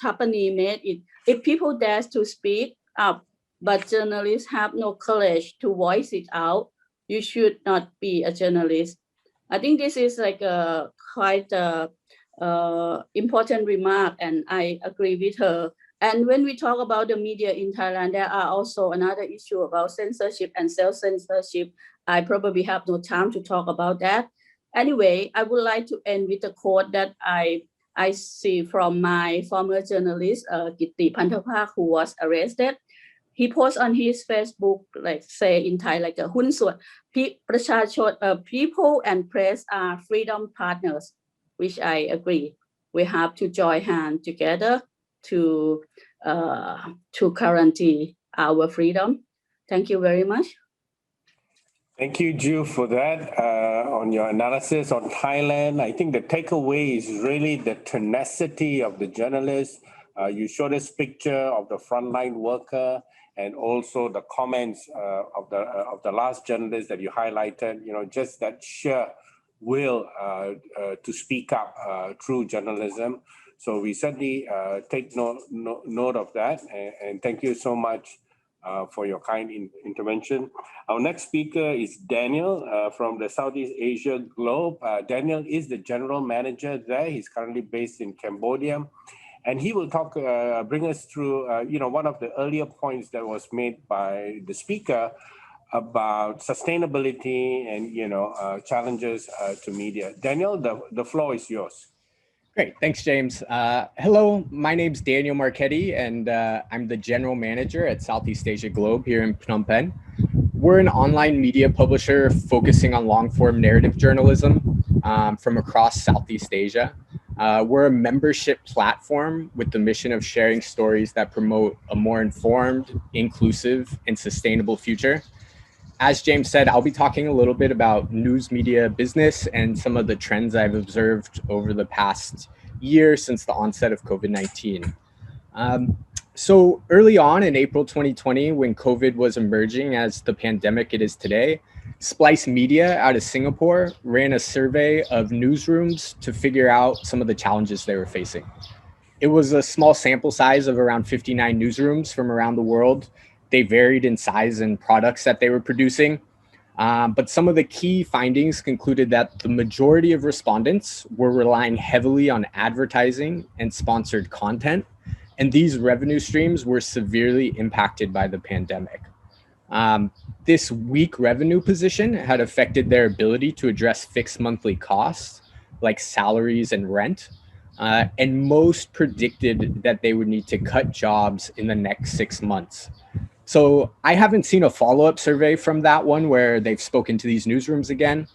Tapani made is, if people dare to speak up, but journalists have no courage to voice it out, you should not be a journalist. I think this is like a quite important remark, and I agree with her. And when we talk about the media in Thailand, there are also another issue about censorship and self-censorship. I probably have no time to talk about that. Anyway, I would like to end with a quote that I see from my former journalist, Gitti Pantapak, who was arrested. He posts on his Facebook, like say in Thai, like a หุ้นส่วน people and press are freedom partners, which I agree. We have to join hands together to guarantee our freedom. Thank you very much. Thank you, Ju, for that. On your analysis on Thailand, I think the takeaway is really the tenacity of the journalists, You showed us picture of the frontline worker and also the comments of the last journalist that you highlighted. Just that sheer will to speak up through journalism. So we certainly take note of that, and thank you so much for your kind intervention. Our next speaker is Daniel from the Southeast Asia Globe. Daniel is the general manager there. He's currently based in Cambodia. And he will bring us through, one of the earlier points that was made by the speaker about sustainability and, challenges to media. Daniel, the floor is yours. Great, thanks, James. Hello, my name's Daniel Marchetti, and I'm the general manager at Southeast Asia Globe here in Phnom Penh. We're an online media publisher focusing on long-form narrative journalism from across Southeast Asia. We're a membership platform with the mission of sharing stories that promote a more informed, inclusive, and sustainable future. As James said, I'll be talking a little bit about news media business and some of the trends I've observed over the past year since the onset of COVID-19. So early on in April 2020, when COVID was emerging as the pandemic it is today, Splice Media out of Singapore ran a survey of newsrooms to figure out some of the challenges they were facing. It was a small sample size of around 59 newsrooms from around the world. They varied in size and products that they were producing. But some of the key findings concluded that the majority of respondents were relying heavily on advertising and sponsored content. And these revenue streams were severely impacted by the pandemic. This weak revenue position had affected their ability to address fixed monthly costs like salaries and rent. And most predicted that they would need to cut jobs in the next 6 months. So I haven't seen a follow-up survey from that one where they've spoken to these newsrooms again,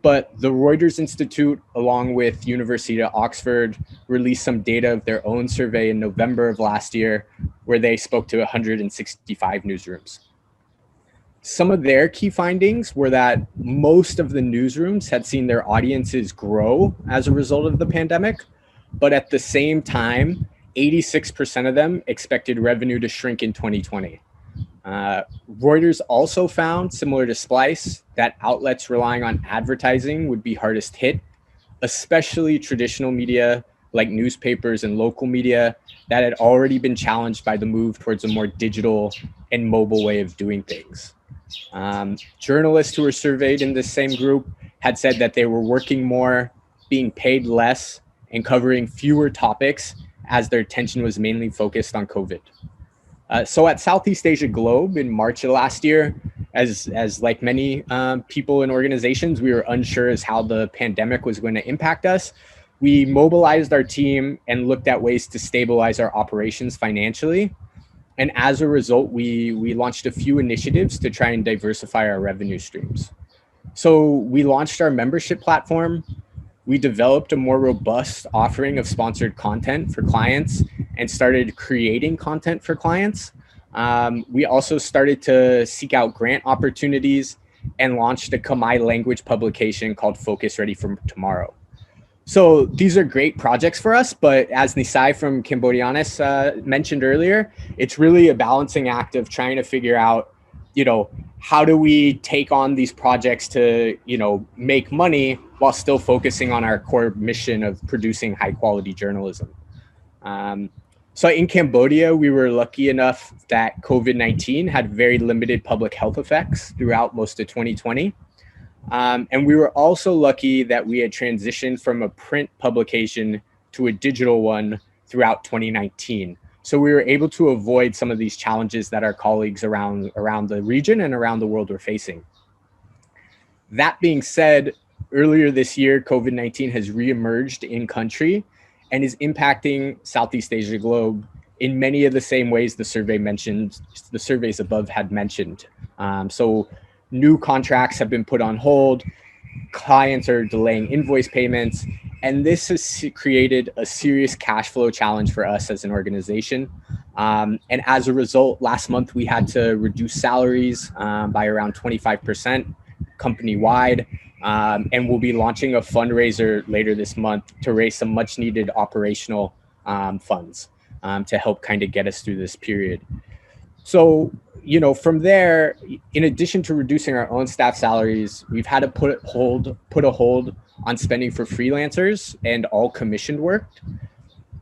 but the Reuters Institute, along with University of Oxford, released some data of their own survey in November of last year, where they spoke to 165 newsrooms. Some of their key findings were that most of the newsrooms had seen their audiences grow as a result of the pandemic, but at the same time, 86% of them expected revenue to shrink in 2020. Reuters also found, similar to Splice, that outlets relying on advertising would be hardest hit, especially traditional media like newspapers and local media that had already been challenged by the move towards a more digital and mobile way of doing things. Journalists who were surveyed in this same group had said that they were working more, being paid less, and covering fewer topics as their attention was mainly focused on COVID. So at Southeast Asia Globe in March of last year, as like many people and organizations, we were unsure as how the pandemic was going to impact us. We mobilized our team and looked at ways to stabilize our operations financially. And as a result, we launched a few initiatives to try and diversify our revenue streams. So we launched our membership platform. We developed a more robust offering of sponsored content for clients and started creating content for clients. We also started to seek out grant opportunities and launched a Khmer language publication called Focus Ready for Tomorrow. So these are great projects for us, but as Nisai from Cambodianis mentioned earlier, it's really a balancing act of trying to figure out, how do we take on these projects to, make money while still focusing on our core mission of producing high quality journalism. So in Cambodia, we were lucky enough that COVID-19 had very limited public health effects throughout most of 2020. And we were also lucky that we had transitioned from a print publication to a digital one throughout 2019. So we were able to avoid some of these challenges that our colleagues around the region and around the world were facing. That being said, earlier this year, COVID-19 has reemerged in country and is impacting Southeast Asia Globe in many of the same ways the surveys above had mentioned. So new contracts have been put on hold, clients are delaying invoice payments, and this has created a serious cash flow challenge for us as an organization. And as a result, last month we had to reduce salaries by around 25% company-wide. And we'll be launching a fundraiser later this month to raise some much needed operational funds. to help kind of get us through this period. So, from there, in addition to reducing our own staff salaries, we've had to put a hold on spending for freelancers and all commissioned work.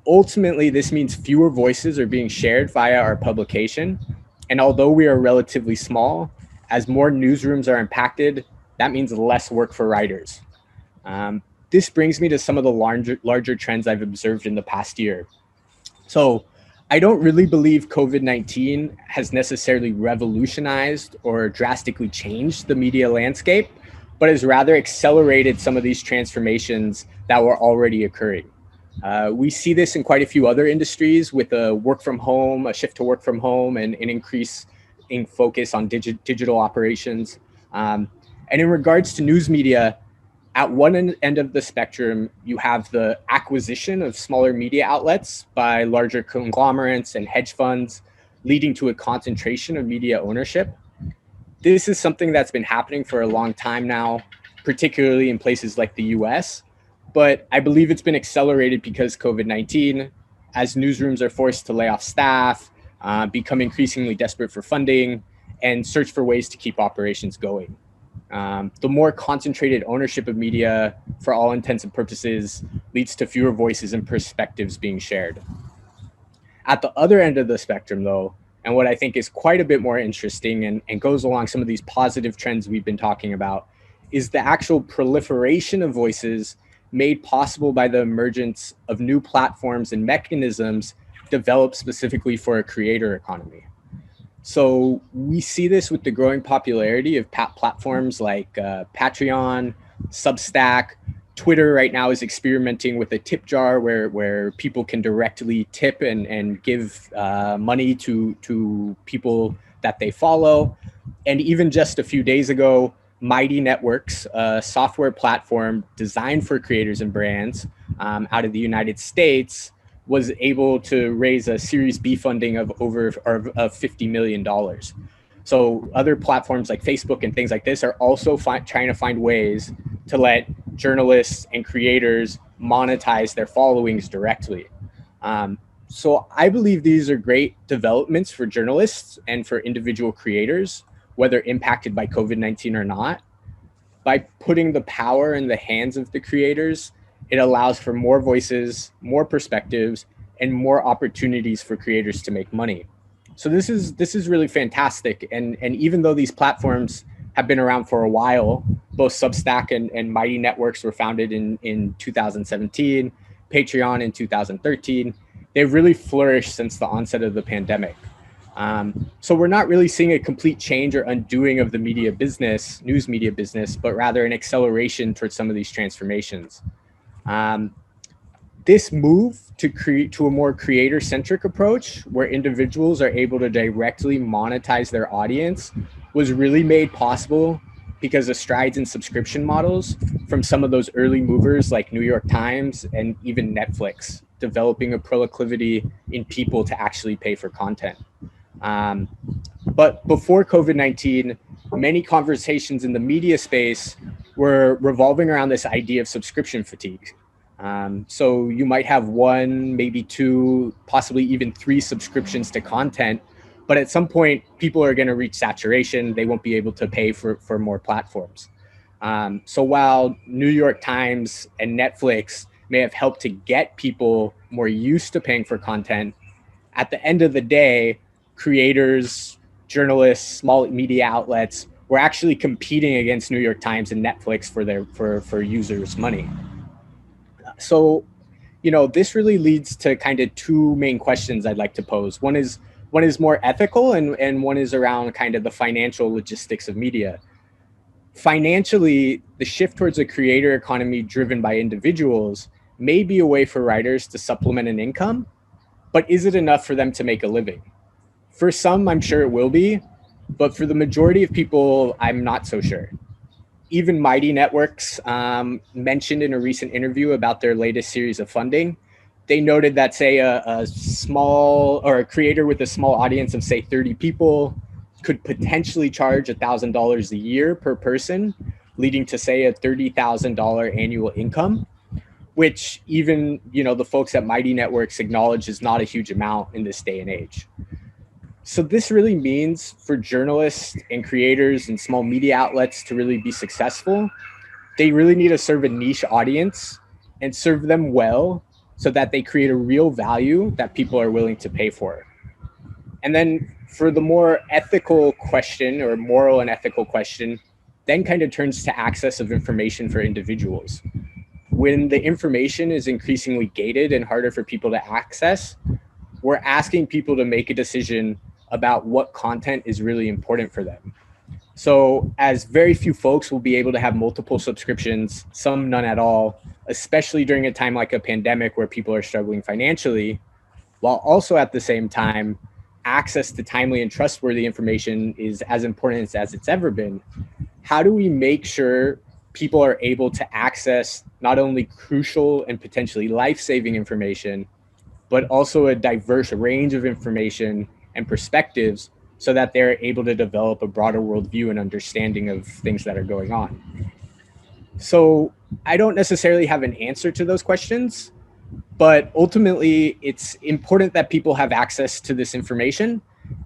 Ultimately, this means fewer voices are being shared via our publication. And although we are relatively small, as more newsrooms are impacted, that means less work for writers. This brings me to some of the larger trends I've observed in the past year. So I don't really believe COVID-19 has necessarily revolutionized or drastically changed the media landscape, but has rather accelerated some of these transformations that were already occurring. We see this in quite a few other industries with a shift to work from home, and an increase in focus on digital operations. And in regards to news media, at one end of the spectrum, you have the acquisition of smaller media outlets by larger conglomerates and hedge funds, leading to a concentration of media ownership. This is something that's been happening for a long time now, particularly in places like the US, but I believe it's been accelerated because COVID-19, as newsrooms are forced to lay off staff, become increasingly desperate for funding, and search for ways to keep operations going. The more concentrated ownership of media, for all intents and purposes, leads to fewer voices and perspectives being shared. At the other end of the spectrum, though, and what I think is quite a bit more interesting and goes along some of these positive trends we've been talking about, is the actual proliferation of voices made possible by the emergence of new platforms and mechanisms developed specifically for a creator economy. So we see this with the growing popularity of platforms like Patreon, Substack. Twitter right now is experimenting with a tip jar where people can directly tip and give money to people that they follow. And even just a few days ago, Mighty Networks, a software platform designed for creators and brands out of the United States, was able to raise a Series B funding of $50 million. So other platforms like Facebook and things like this are also trying to find ways to let journalists and creators monetize their followings directly. So I believe these are great developments for journalists and for individual creators, whether impacted by COVID-19 or not. By putting the power in the hands of the creators, it allows for more voices, more perspectives, and more opportunities for creators to make money. So this is really fantastic. And even though these platforms have been around for a while, both Substack and Mighty Networks were founded in 2017, Patreon in 2013, they've really flourished since the onset of the pandemic. So we're not really seeing a complete change or undoing of the media business, news media business, but rather an acceleration towards some of these transformations. This move to a more creator-centric approach, where individuals are able to directly monetize their audience, was really made possible because of strides in subscription models from some of those early movers like New York Times and even Netflix, developing a proclivity in people to actually pay for content. But before COVID-19, many conversations in the media space were revolving around this idea of subscription fatigue. So you might have one, maybe two, possibly even three subscriptions to content, but at some point people are going to reach saturation. They won't be able to pay for more platforms. So while New York Times and Netflix may have helped to get people more used to paying for content, at the end of the day, creators, journalists, small media outlets were actually competing against New York Times and Netflix for users' money. So, this really leads to kind of two main questions I'd like to pose. One is more ethical, and one is around kind of the financial logistics of media. Financially, the shift towards a creator economy driven by individuals may be a way for writers to supplement an income, but is it enough for them to make a living? For some, I'm sure it will be, but for the majority of people, I'm not so sure. Even Mighty Networks mentioned in a recent interview about their latest series of funding. They noted that, say, a small or a creator with a small audience of, say, 30 people could potentially charge $1,000 a year per person, leading to, say, a $30,000 annual income. which even, the folks at Mighty Networks acknowledge is not a huge amount in this day and age. So this really means for journalists and creators and small media outlets to really be successful, they really need to serve a niche audience and serve them well so that they create a real value that people are willing to pay for. And then for the more ethical question, or moral and ethical question, then kind of turns to access of information for individuals. When the information is increasingly gated and harder for people to access, we're asking people to make a decision about what content is really important for them. So as very few folks will be able to have multiple subscriptions, some none at all, especially during a time like a pandemic where people are struggling financially, while also at the same time, access to timely and trustworthy information is as important as it's ever been. How do we make sure people are able to access not only crucial and potentially life-saving information, but also a diverse range of information and perspectives so that they're able to develop a broader worldview and understanding of things that are going on? So I don't necessarily have an answer to those questions, but ultimately it's important that people have access to this information.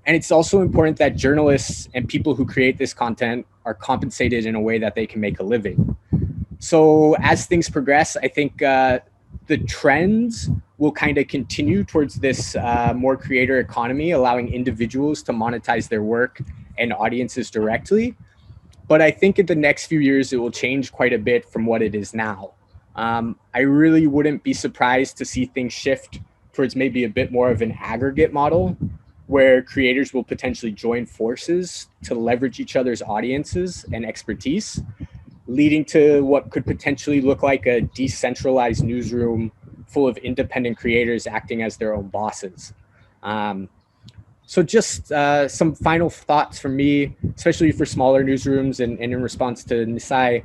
And it's also important that journalists and people who create this content are compensated in a way that they can make a living. So as things progress, I think the trends will kind of continue towards this more creator economy, allowing individuals to monetize their work and audiences directly. But I think in the next few years, it will change quite a bit from what it is now. I really wouldn't be surprised to see things shift towards maybe a bit more of an aggregate model, where creators will potentially join forces to leverage each other's audiences and expertise, leading to what could potentially look like a decentralized newsroom full of independent creators acting as their own bosses. So just some final thoughts from me, especially for smaller newsrooms and in response to Nisai.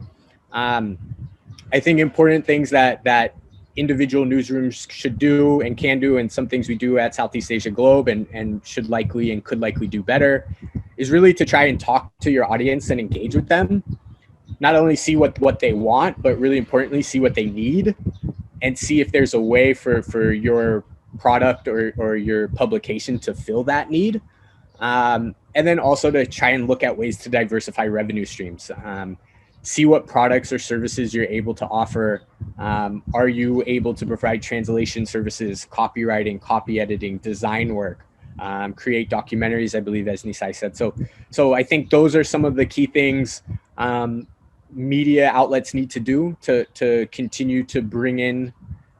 I think important things that individual newsrooms should do and can do, and some things we do at Southeast Asia Globe and should likely and could likely do better, is really to try and talk to your audience and engage with them. Not only see what they want, but really importantly, see what they need and see if there's a way for your product or your publication to fill that need. And then also to try and look at ways to diversify revenue streams. See what products or services you're able to offer. Are you able to provide translation services, copywriting, copy editing, design work, create documentaries, I believe, as Nisai said. So I think those are some of the key things media outlets need to do to continue to bring in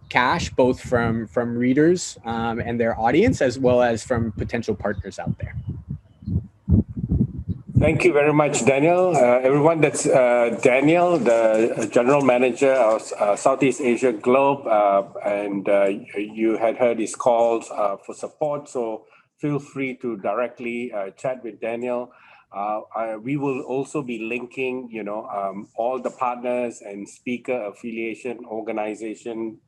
cash, both from readers and their audience, as well as from potential partners out there. Thank you very much, Daniel. Everyone, that's Daniel, the General Manager of Southeast Asia Globe, and you had heard his calls for support, so feel free to directly chat with Daniel. We will also be linking, all the partners and speaker affiliation organization,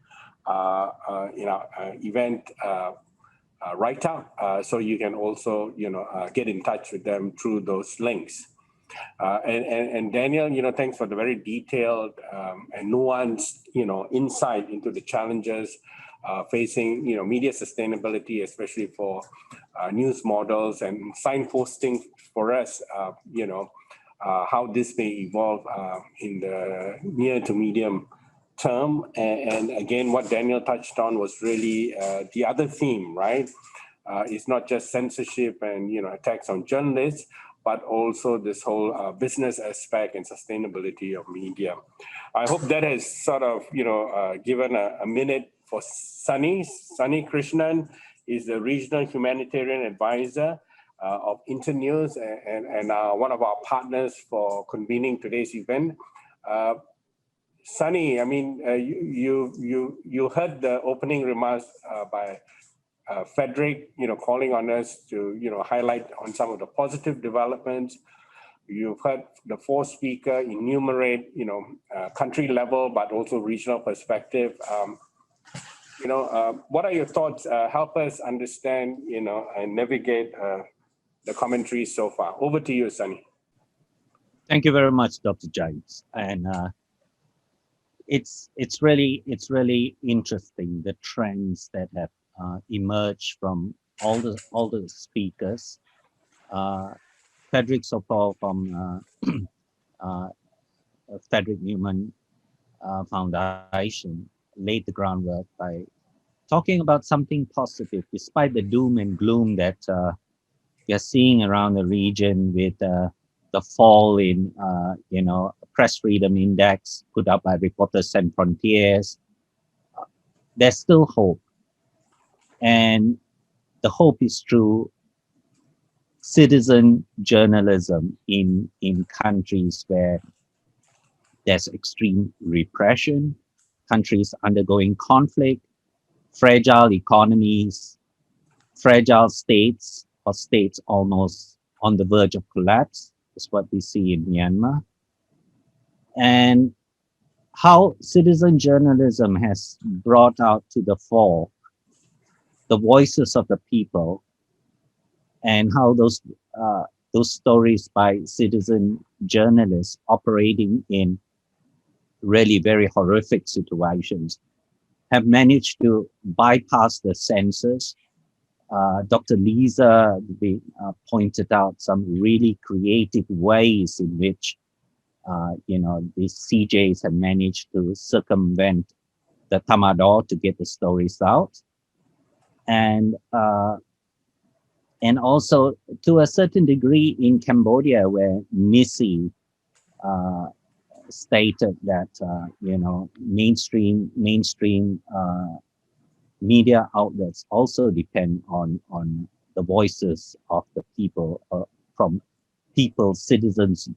event write-up, so you can also, get in touch with them through those links. And Daniel, thanks for the very detailed and nuanced, insight into the challenges facing, media sustainability, especially for news models, and signposting for us, how this may evolve in the near to medium term. And again, what Daniel touched on was really the other theme, right? It's not just censorship and attacks on journalists, but also this whole business aspect and sustainability of media. I hope that has sort of given a minute for Sunny Krishnan. Is the regional humanitarian advisor of Internews and one of our partners for convening today's event. Sunny, I mean, you heard the opening remarks by Friedrich, calling on us to, highlight on some of the positive developments. You've heard the fourth speaker enumerate, country level, but also regional perspective. What are your thoughts? Help us understand, and navigate the commentary so far. Over to you, Sunny. Thank you very much, Dr. James. And it's really interesting, the trends that have emerged from all the speakers. Friedrich Sopol from Friedrich Naumann Foundation laid the groundwork by talking about something positive, despite the doom and gloom that we are seeing around the region with the fall in, press freedom index put up by Reporters Sans Frontières. There's still hope, and the hope is through citizen journalism in countries where there's extreme repression, countries undergoing conflict, fragile economies, fragile states, or states almost on the verge of collapse, is what we see in Myanmar. And how citizen journalism has brought out to the fore the voices of the people, and how those stories by citizen journalists operating in really very horrific situations have managed to bypass the censors. Dr. Lisa pointed out some really creative ways in which these CJs have managed to circumvent the Tamador to get the stories out. And also to a certain degree in Cambodia, where NISI stated that mainstream media outlets also depend on the voices of the people, from people, citizens,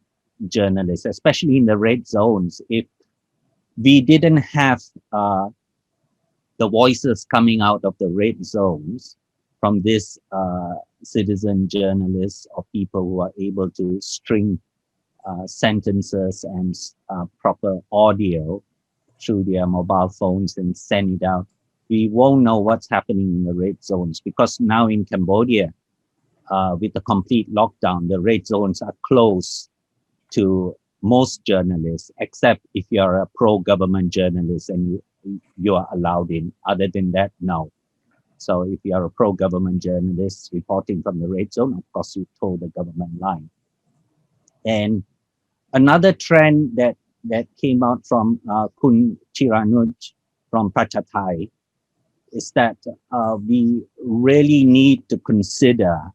journalists, especially in the red zones. If we didn't have the voices coming out of the red zones from this citizen journalists or people who are able to string sentences and proper audio through their mobile phones and send it out, we won't know what's happening in the red zones. Because now in Cambodia, with the complete lockdown, the red zones are closed to most journalists, except if you're a pro-government journalist and you are allowed in. Other than that, no. So if you are a pro-government journalist reporting from the red zone, of course you toe the government line. And another trend that came out from Kun Chiranuj from Prachathai is that we really need to consider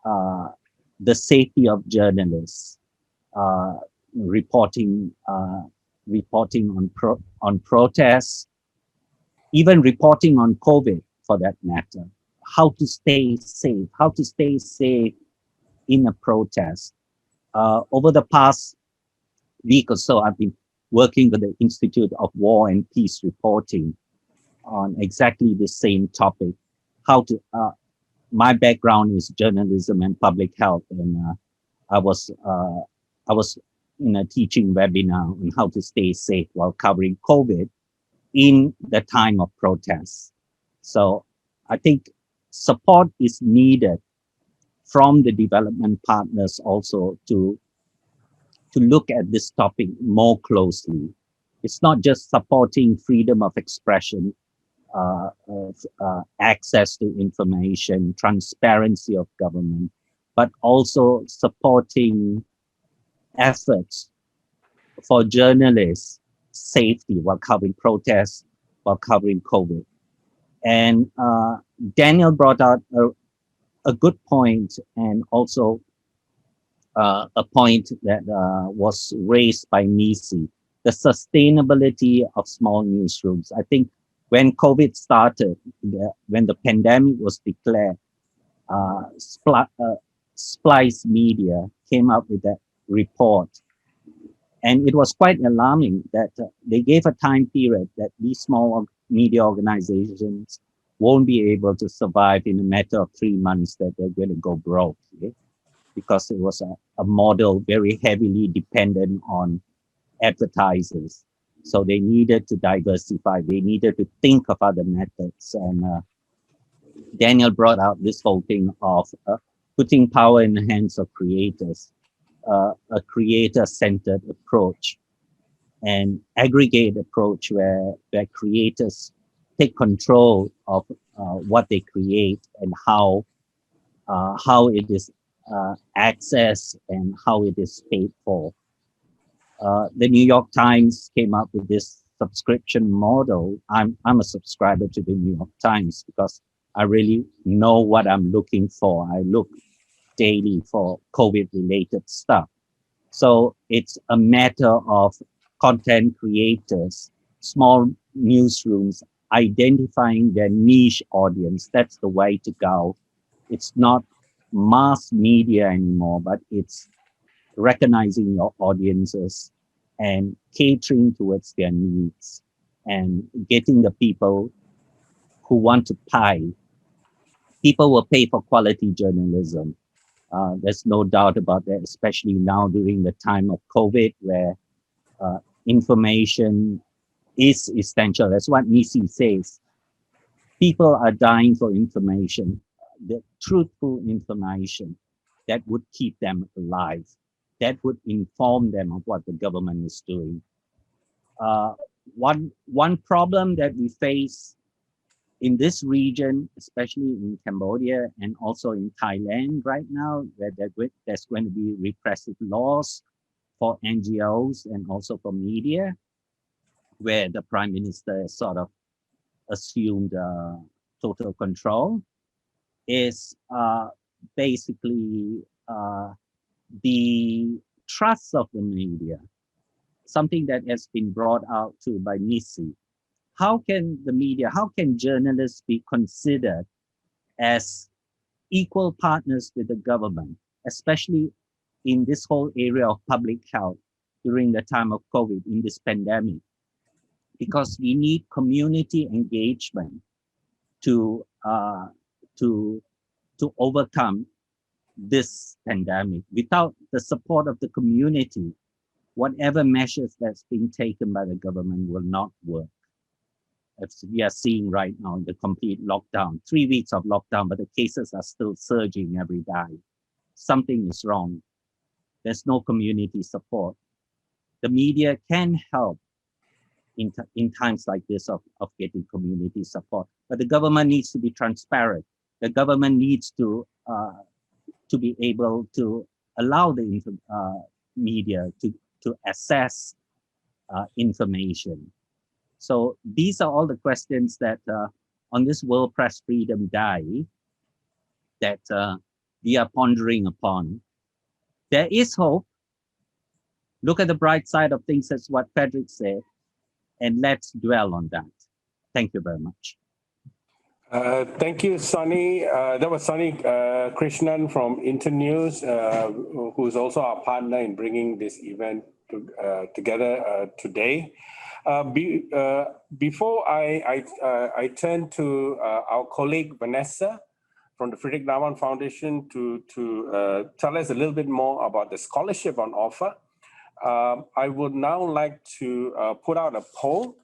the safety of journalists reporting on protests, even reporting on COVID for that matter. How to stay safe in a protest. Over the past week or so, I've been working with the Institute of War and Peace Reporting on exactly the same topic. My background is journalism and public health, and I was in a teaching webinar on how to stay safe while covering COVID in the time of protests. So I think support is needed from the development partners also to look at this topic more closely. It's not just supporting freedom of expression, access to information, transparency of government, but also supporting efforts for journalists' safety while covering protests, while covering COVID. And Daniel brought out a good point, and also a point that was raised by NISI, the sustainability of small newsrooms. I think when COVID started, when the pandemic was declared, Splice Media came up with that report. And it was quite alarming that they gave a time period that these small media organizations won't be able to survive in a matter of 3 months, that they're going to go broke. Okay? Because it was a model very heavily dependent on advertisers. So they needed to diversify. They needed to think of other methods. And Daniel brought out this whole thing of putting power in the hands of creators, a creator-centered approach. an aggregate approach where creators take control of what they create and how it is accessed and how it is paid for. The New York Times came up with this subscription model. I'm a subscriber to the New York Times because I really know what I'm looking for. I look daily for COVID-related stuff. So it's a matter of content creators, small newsrooms, identifying their niche audience. That's the way to go. It's not mass media anymore, but it's recognizing your audiences and catering towards their needs and getting the people who want to pay. People will pay for quality journalism. There's no doubt about that, especially now during the time of COVID, where information is essential. That's what Nisi says. People are dying for information, the truthful information that would keep them alive, that would inform them of what the government is doing. One problem that we face in this region, especially in Cambodia and also in Thailand right now, where there's going to be repressive laws for NGOs and also for media, where the Prime Minister has sort of assumed total control, is basically the trust of the media, something that has been brought out too by Nisi. How can the media, how can journalists be considered as equal partners with the government, especially in this whole area of public health during the time of COVID, in this pandemic? Because we need community engagement to overcome this pandemic. Without the support of the community, whatever measures that's being taken by the government will not work. As we are seeing right now, the complete lockdown, 3 weeks of lockdown, but the cases are still surging every day. Something is wrong. There's no community support. The media can help in times like this of getting community support, but the government needs to be transparent. The government needs to be able to allow the media to assess information. So these are all the questions that on this World Press Freedom Day that we are pondering upon. There is hope. Look at the bright side of things, that's what Friedrich said, and let's dwell on that. Thank you very much. Thank you, Sonny. That was Sonny Krishnan from Internews, who's also our partner in bringing this event together today. Before I turn to our colleague Vanessa from the Friedrich Naumann Foundation to tell us a little bit more about the scholarship on offer, I would now like to put out a poll.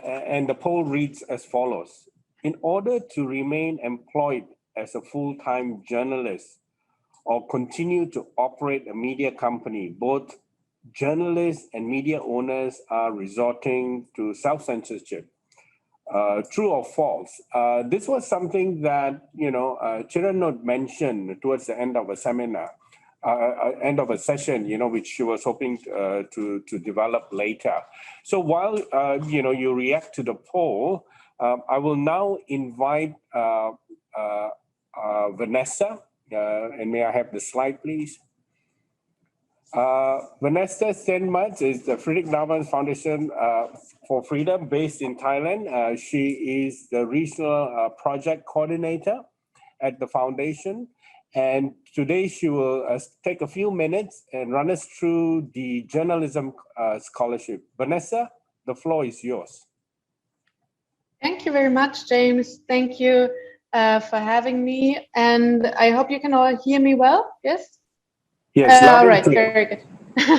And the poll reads as follows. In order to remain employed as a full-time journalist or continue to operate a media company, both journalists and media owners are resorting to self-censorship. True or false? This was something that, Chiranod mentioned towards the end of a seminar. End of a session, which she was hoping to develop later. So while you react to the poll, I will now invite Vanessa, and may I have the slide, please? Vanessa Senmans is the Friedrich Naumann Foundation for Freedom based in Thailand. She is the regional project coordinator at the foundation. And today she will take a few minutes and run us through the journalism scholarship. Vanessa, the floor is yours. Thank you very much, James. Thank you for having me. And I hope you can all hear me well, yes? Yes, all right, very good.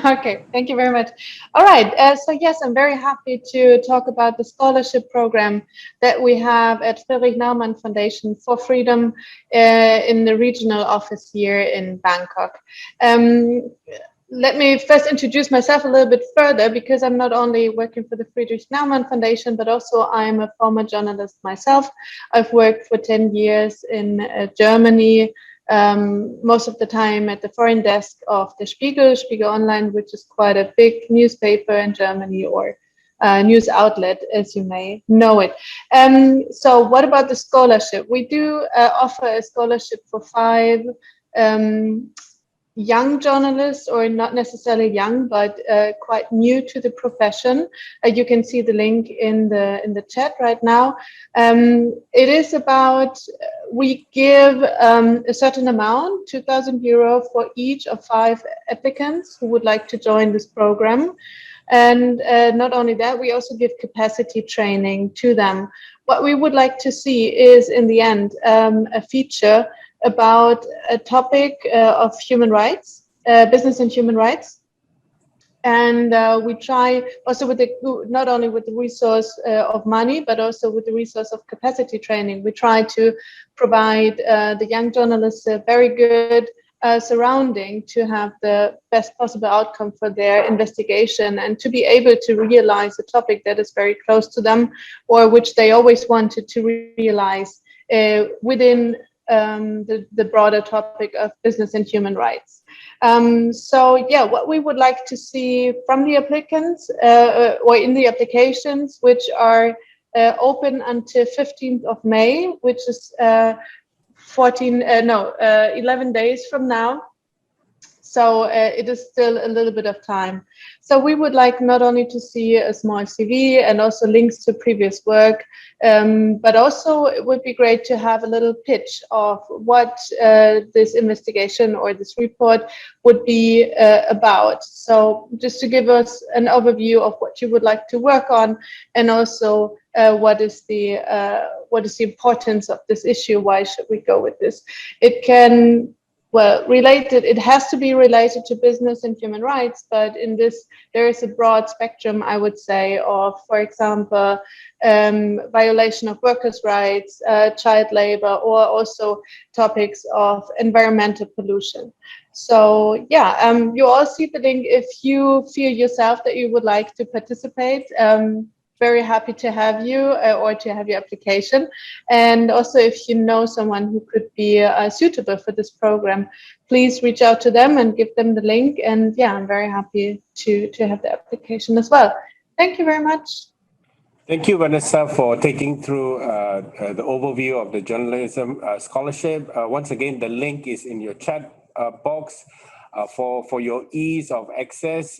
Okay, thank you very much. All right, so yes, I'm very happy to talk about the scholarship program that we have at Friedrich Naumann Foundation for Freedom in the regional office here in Bangkok. let me first introduce myself a little bit further, because I'm not only working for the Friedrich Naumann Foundation, but also I'm a former journalist myself. I've worked for 10 years in Germany, most of the time at the foreign desk of the Spiegel Online, which is quite a big newspaper in Germany, or news outlet, as you may know it. So what about the scholarship? We do offer a scholarship for 5 young journalists, or not necessarily young, but quite new to the profession. You can see the link in the chat right now. It is about, we give a certain amount, 2,000 euro for each of 5 applicants who would like to join this program. And not only that, we also give capacity training to them. What we would like to see is, in the end, a feature about a topic of human rights, business and human rights. And we try also with not only with the resource of money, but also with the resource of capacity training. We try to provide the young journalists a very good surrounding to have the best possible outcome for their investigation, and to be able to realize a topic that is very close to them, or which they always wanted to realize within the broader topic of business and human rights. So yeah, what we would like to see from the applicants or in the applications, which are open until 15th of May, which is 11 days from now. So it is still a little bit of time. So we would like not only to see a small CV and also links to previous work, but also it would be great to have a little pitch of what this investigation or this report would be about. So just to give us an overview of what you would like to work on, and also what is the importance of this issue? Why should we go with this? It can, well, it has to be related to business and human rights, but in this, there is a broad spectrum, I would say, of, for example, violation of workers' rights, child labor, or also topics of environmental pollution. So yeah, you all see the link if you feel yourself that you would like to participate. Very happy to have you or to have your application. And also, if you know someone who could be suitable for this program, please reach out to them and give them the link. And yeah, I'm very happy to have the application as well. Thank you very much. Thank you, Vanessa, for taking through the overview of the journalism scholarship. Once again, the link is in your chat box. For your ease of access,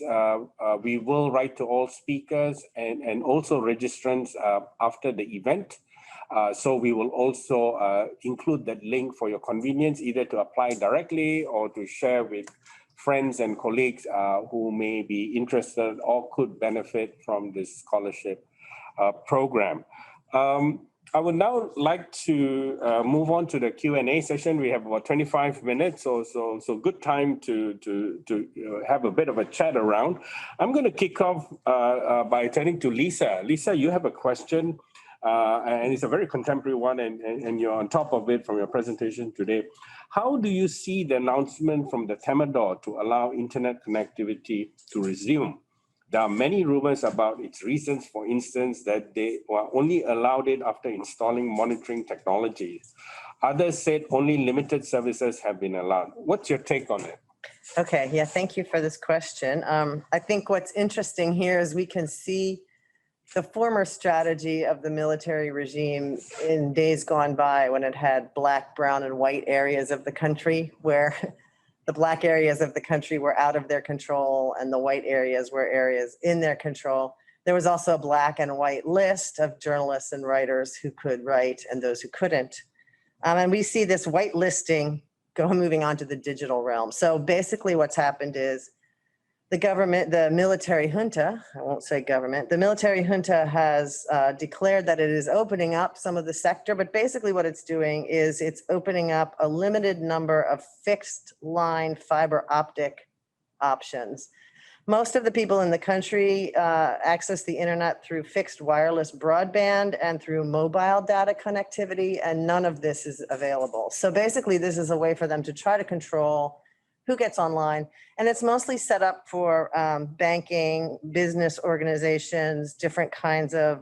we will write to all speakers and also registrants after the event. So we will also include that link for your convenience, either to apply directly or to share with friends and colleagues who may be interested or could benefit from this scholarship program. I would now like to move on to the Q&A session. We have about 25 minutes, so good time to have a bit of a chat around. I'm going to kick off by turning to Lisa. Lisa, you have a question, and it's a very contemporary one, and you're on top of it from your presentation today. How do you see the announcement from the Thermador to allow internet connectivity to resume? There are many rumors about its reasons, for instance, that they were only allowed it after installing monitoring technologies. Others said only limited services have been allowed. What's your take on it? Okay, yeah, thank you for this question. I think what's interesting here is we can see the former strategy of the military regime in days gone by, when it had black, brown, and white areas of the country, where the black areas of the country were out of their control and the white areas were areas in their control. There was also a black and white list of journalists and writers who could write and those who couldn't. And we see this white listing moving on to the digital realm. So basically what's happened is the government, the military junta, I won't say government, the military junta has declared that it is opening up some of the sector, but basically what it's doing is it's opening up a limited number of fixed line fiber optic options. Most of the people in the country access the internet through fixed wireless broadband and through mobile data connectivity, and none of this is available. So basically this is a way for them to try to control who gets online. And it's mostly set up for banking, business organizations, different kinds of,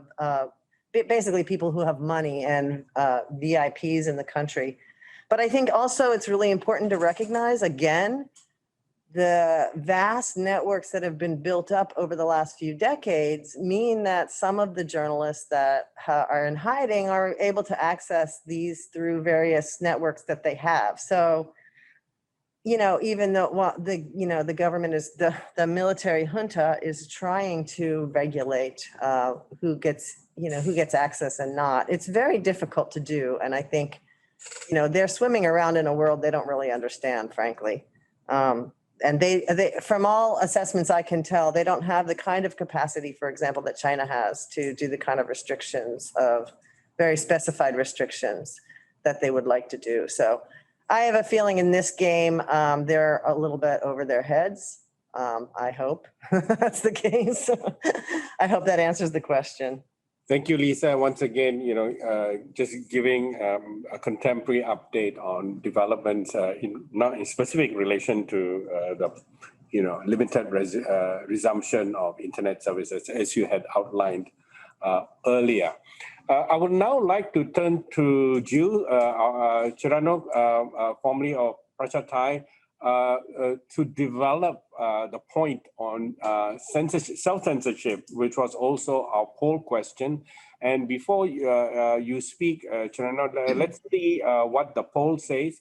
basically people who have money and VIPs in the country. But I think also it's really important to recognize, again, the vast networks that have been built up over the last few decades mean that some of the journalists that are in hiding are able to access these through various networks that they have. So, you know, even though the government is the military junta is trying to regulate who gets access and not, it's very difficult to do. And I think, you know, they're swimming around in a world they don't really understand, frankly. And they, from all assessments I can tell, they don't have the kind of capacity, for example, that China has to do the kind of restrictions of very specified restrictions that they would like to do. So I have a feeling in this game, they're a little bit over their heads. I hope that's the case. I hope that answers the question. Thank you, Lisa. Once again, you know, just giving a contemporary update on developments not in specific relation to the, you know, limited resumption of internet services as you had outlined earlier. I would now like to turn to Jill Chirano, formerly of Prasha Thai, to develop the point on self-censorship, which was also our poll question. And before you speak, Chirano, let's see what the poll says.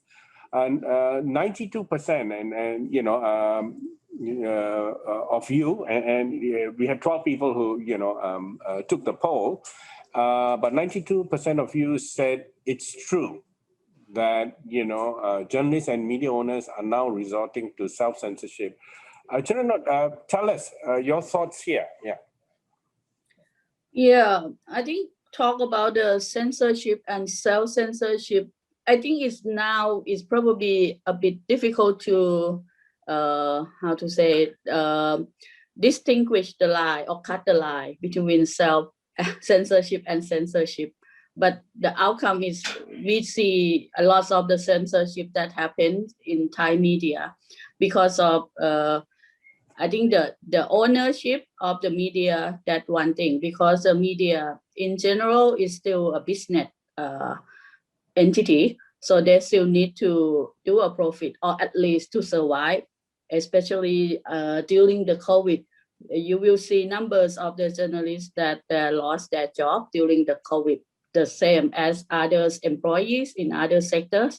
And 92%, and you know, of you, and we had 12 people who, you know, took the poll, but 92% of you said it's true that, you know, journalists and media owners are now resorting to self-censorship. Chirano, tell us your thoughts here. Yeah, I think talk about the censorship and self-censorship, I think it's probably a bit difficult to, how to say it, distinguish the line or cut the line between self-censorship and censorship. But the outcome is we see a lot of the censorship that happens in Thai media because of, I think the ownership of the media, that one thing, because the media in general is still a business entity. So they still need to do a profit or at least to survive, especially during the COVID. You will see numbers of the journalists that lost their job during the COVID, the same as others employees in other sectors.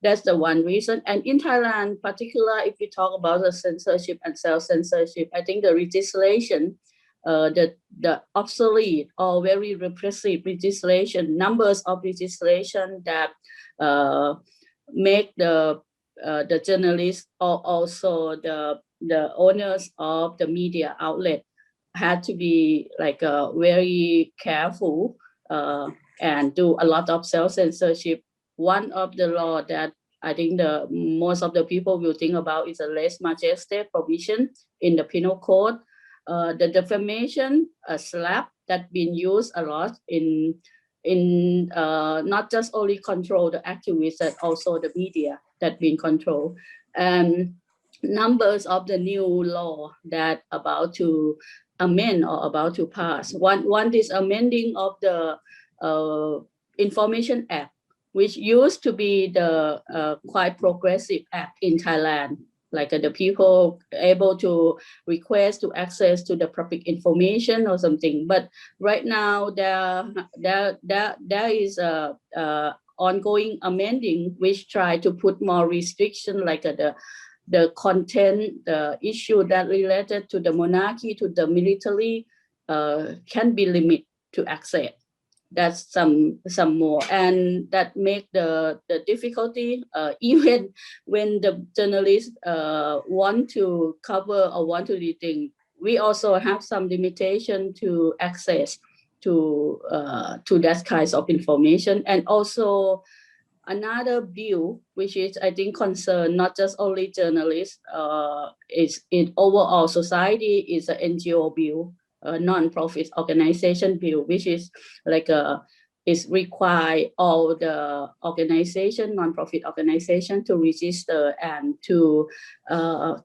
That's the one reason. And in Thailand, particularly if we talk about the censorship and self-censorship, I think the legislation, the obsolete or very repressive legislation, numbers of legislation that make the journalists or also the owners of the media outlet had to be like very careful and do a lot of self-censorship. One of the law that I think most of the people will think about is a lèse majesté provision in the penal code. The defamation slap that been used a lot in not just only control the activists, but also the media that been controlled. And numbers of the new law that about to amend or about to pass. One is amending of the Information Act, which used to be the quite progressive act in Thailand, like the people able to request to access to the public information or something. But right now there is a ongoing amending which try to put more restriction, like the content, the issue that related to the monarchy, to the military, can be limited to access. That's some more, and that make the difficulty even when the journalists want to cover or want to read things. We also have some limitation to access to that kinds of information. And also another bill which is I think concern not just only journalists, is in overall society, is an NGO bill, a non-profit organization bill, which is like is require all the organization, non-profit organization to register and to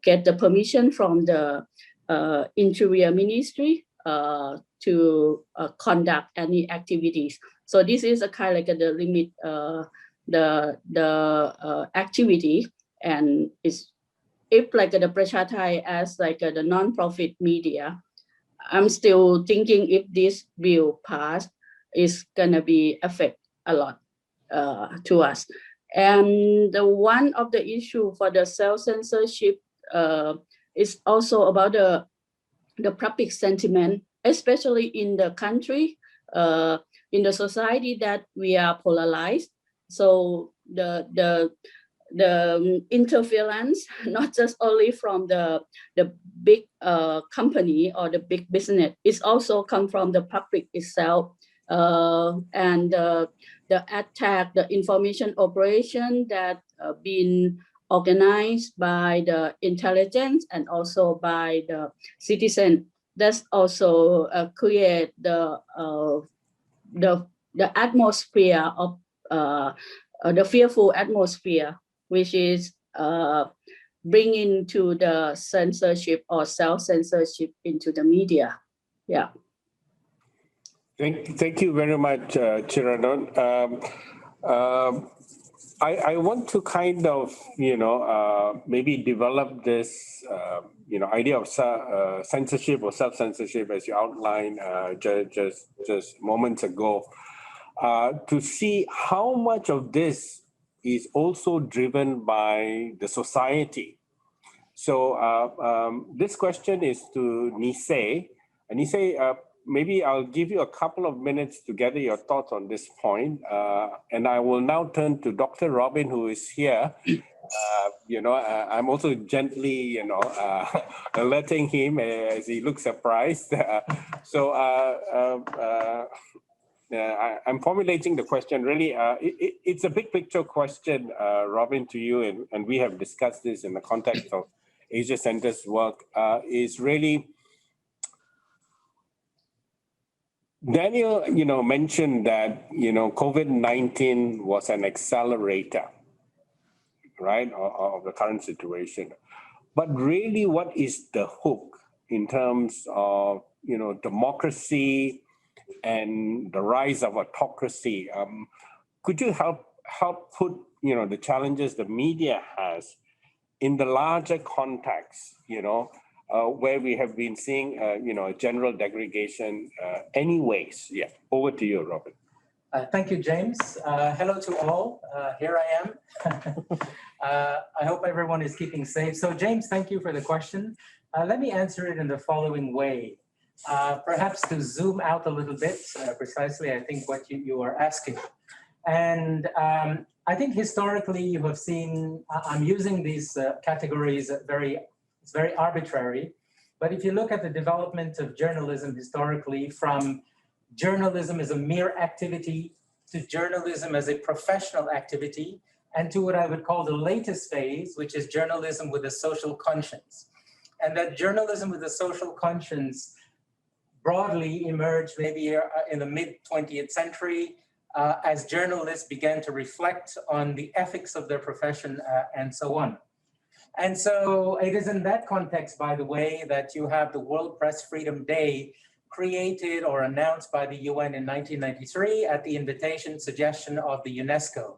get the permission from the Interior Ministry to conduct any activities. So this is a kind of like the limit, the activity, and it's if like the Prasha Thai as like the non-profit media. I'm still thinking if this bill passed, it's gonna be affect a lot to us. And one of the issue for the self-censorship is also about the public sentiment, especially in the country, in the society that we are polarized. So the interference, not just only from the big company or the big business, it's also come from the public itself. And the attack, the information operation that been organized by the intelligence and also by the citizen, that's also create the atmosphere of the fearful atmosphere, which is bringing to the censorship or self-censorship into the media. Yeah. Thank you very much, Chiranon. I want to kind of, maybe develop this, idea of censorship or self-censorship as you outlined just moments ago, to see how much of this is also driven by the society. So this question is to Nisei. Nisei, maybe I'll give you a couple of minutes to gather your thoughts on this point. And I will now turn to Dr. Robin, who is here. I'm also gently, alerting him as he looks surprised. I'm formulating the question. Really, it's a big picture question, Robin, to you, and we have discussed this in the context of Asia Center's work, is really, Daniel, mentioned that, COVID-19 was an accelerator, right, of the current situation. But really, what is the hook in terms of, democracy and the rise of autocracy? Could you help put, the challenges the media has in the larger context, where we have been seeing, a general degradation anyways? Yeah, over to you, Robin. Thank you, James. Hello to all. Here I am. I hope everyone is keeping safe. So James, thank you for the question. Let me answer it in the following way. Perhaps to zoom out a little bit, precisely, I think what you are asking. And I think historically you have seen, I'm using these categories it's very arbitrary, but if you look at the development of journalism historically, from journalism as a mere activity to journalism as a professional activity, and to what I would call the latest phase, which is journalism with a social conscience. And that journalism with a social conscience broadly emerged maybe in the mid-20th century as journalists began to reflect on the ethics of their profession and so on. And so it is in that context, by the way, that you have the World Press Freedom Day created or announced by the UN in 1993 at the invitation, suggestion of the UNESCO.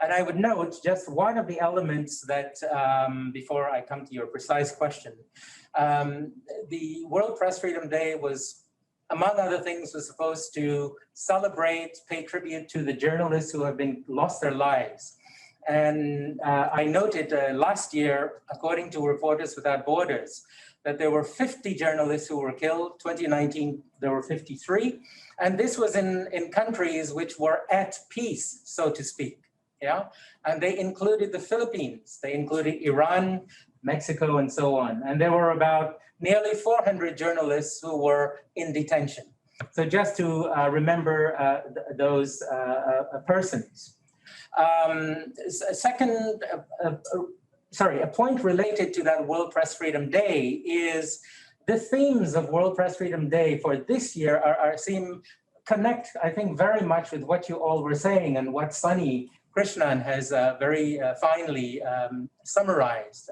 And I would note just one of the elements that, before I come to your precise question, the World Press Freedom Day was, among other things, was supposed to celebrate, pay tribute to the journalists who have lost their lives. And I noted last year, according to Reporters Without Borders, that there were 50 journalists who were killed. 2019, there were 53. And this was in countries which were at peace, so to speak. Yeah, and they included the Philippines, they included Iran, Mexico, and so on. And there were about nearly 400 journalists who were in detention. So just to remember those persons. A point related to that World Press Freedom Day is the themes of World Press Freedom Day for this year seem connect, I think, very much with what you all were saying and what Sunny Krishnan has very finely summarized,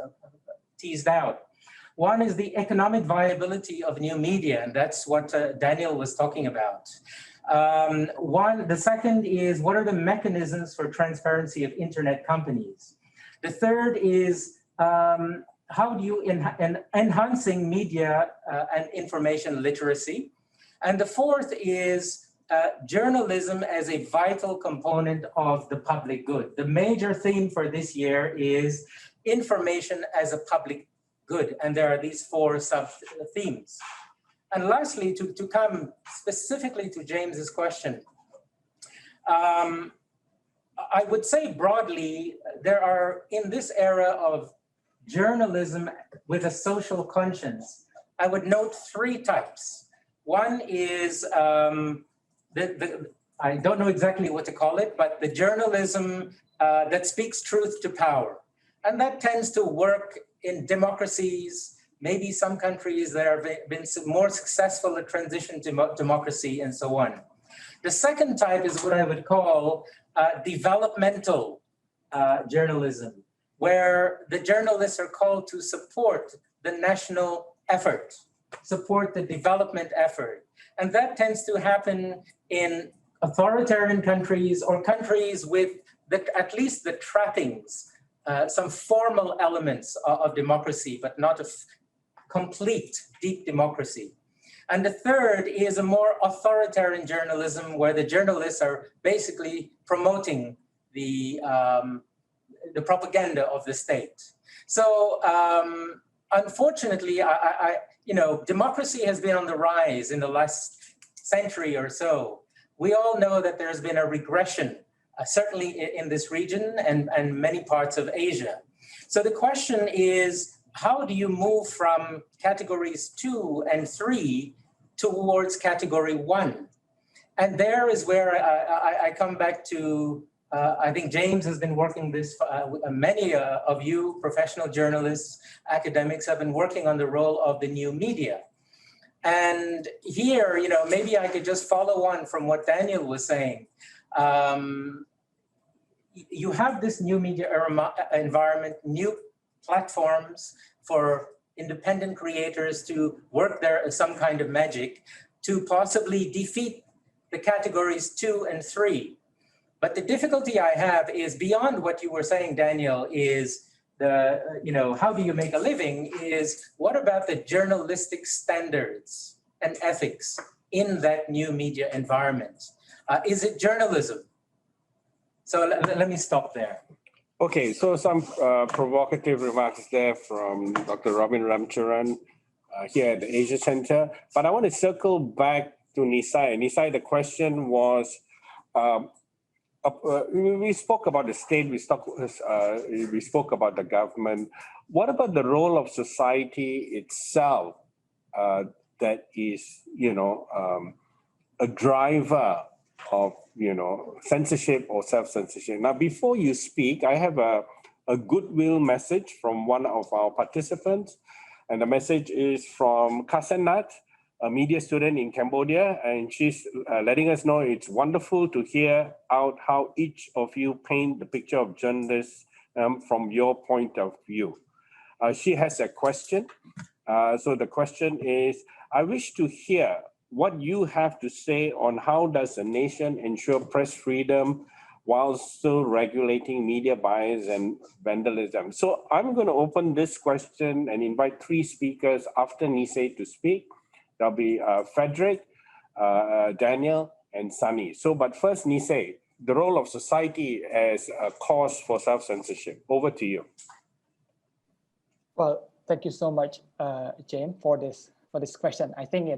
teased out. One is the economic viability of new media, and that's what Daniel was talking about. The second is, what are the mechanisms for transparency of internet companies? The third is, how do you enhancing media and information literacy? And the fourth is journalism as a vital component of the public good. The major theme for this year is information as a public good. And there are these four sub-themes. And lastly, to come specifically to James's question, I would say broadly, there are, in this era of journalism with a social conscience, I would note three types. One is, I don't know exactly what to call it, but the journalism that speaks truth to power. And that tends to work in democracies, maybe some countries that have been more successful at transition to democracy and so on. The second type is what I would call developmental journalism, where the journalists are called to support the national effort, support the development effort. And that tends to happen in authoritarian countries or countries with at least the trappings, some formal elements of democracy, but not a complete deep democracy. And the third is a more authoritarian journalism where the journalists are basically promoting the propaganda of the state. So unfortunately, democracy has been on the rise in the last century or so. We all know that there's been a regression, certainly in this region and many parts of Asia. So the question is, how do you move from categories 2 and 3 towards category 1? And there is where I come back to, I think James has been working this, many of you professional journalists, academics have been working on the role of the new media. And here, maybe I could just follow on from what Daniel was saying. You have this new media environment, new platforms for independent creators to work some kind of magic to possibly defeat the categories 2 and 3. But the difficulty I have is beyond what you were saying, Daniel, is how do you make a living, is what about the journalistic standards and ethics in that new media environment? Is it journalism? So let me stop there. Okay, so some provocative remarks there from Dr. Robin Ramcharan here at the Asia Center. But I want to circle back to Nisai. Nisai, the question was, we spoke about the state, we spoke about the government. What about the role of society itself that is, a driver of, censorship or self-censorship? Now, before you speak, I have a goodwill message from one of our participants. And the message is from Kasenat, a media student in Cambodia, and she's letting us know it's wonderful to hear out how each of you paint the picture of journalists from your point of view. She has a question. So the question is, I wish to hear what you have to say on how does a nation ensure press freedom while still regulating media bias and vandalism. So I'm going to open this question and invite 3 speakers after Nisei to speak. There'll be Frederick, Daniel, and Sunny. So, but first, Nisei, the role of society as a cause for self-censorship. Over to you. Well, thank you so much, James, for this question. I think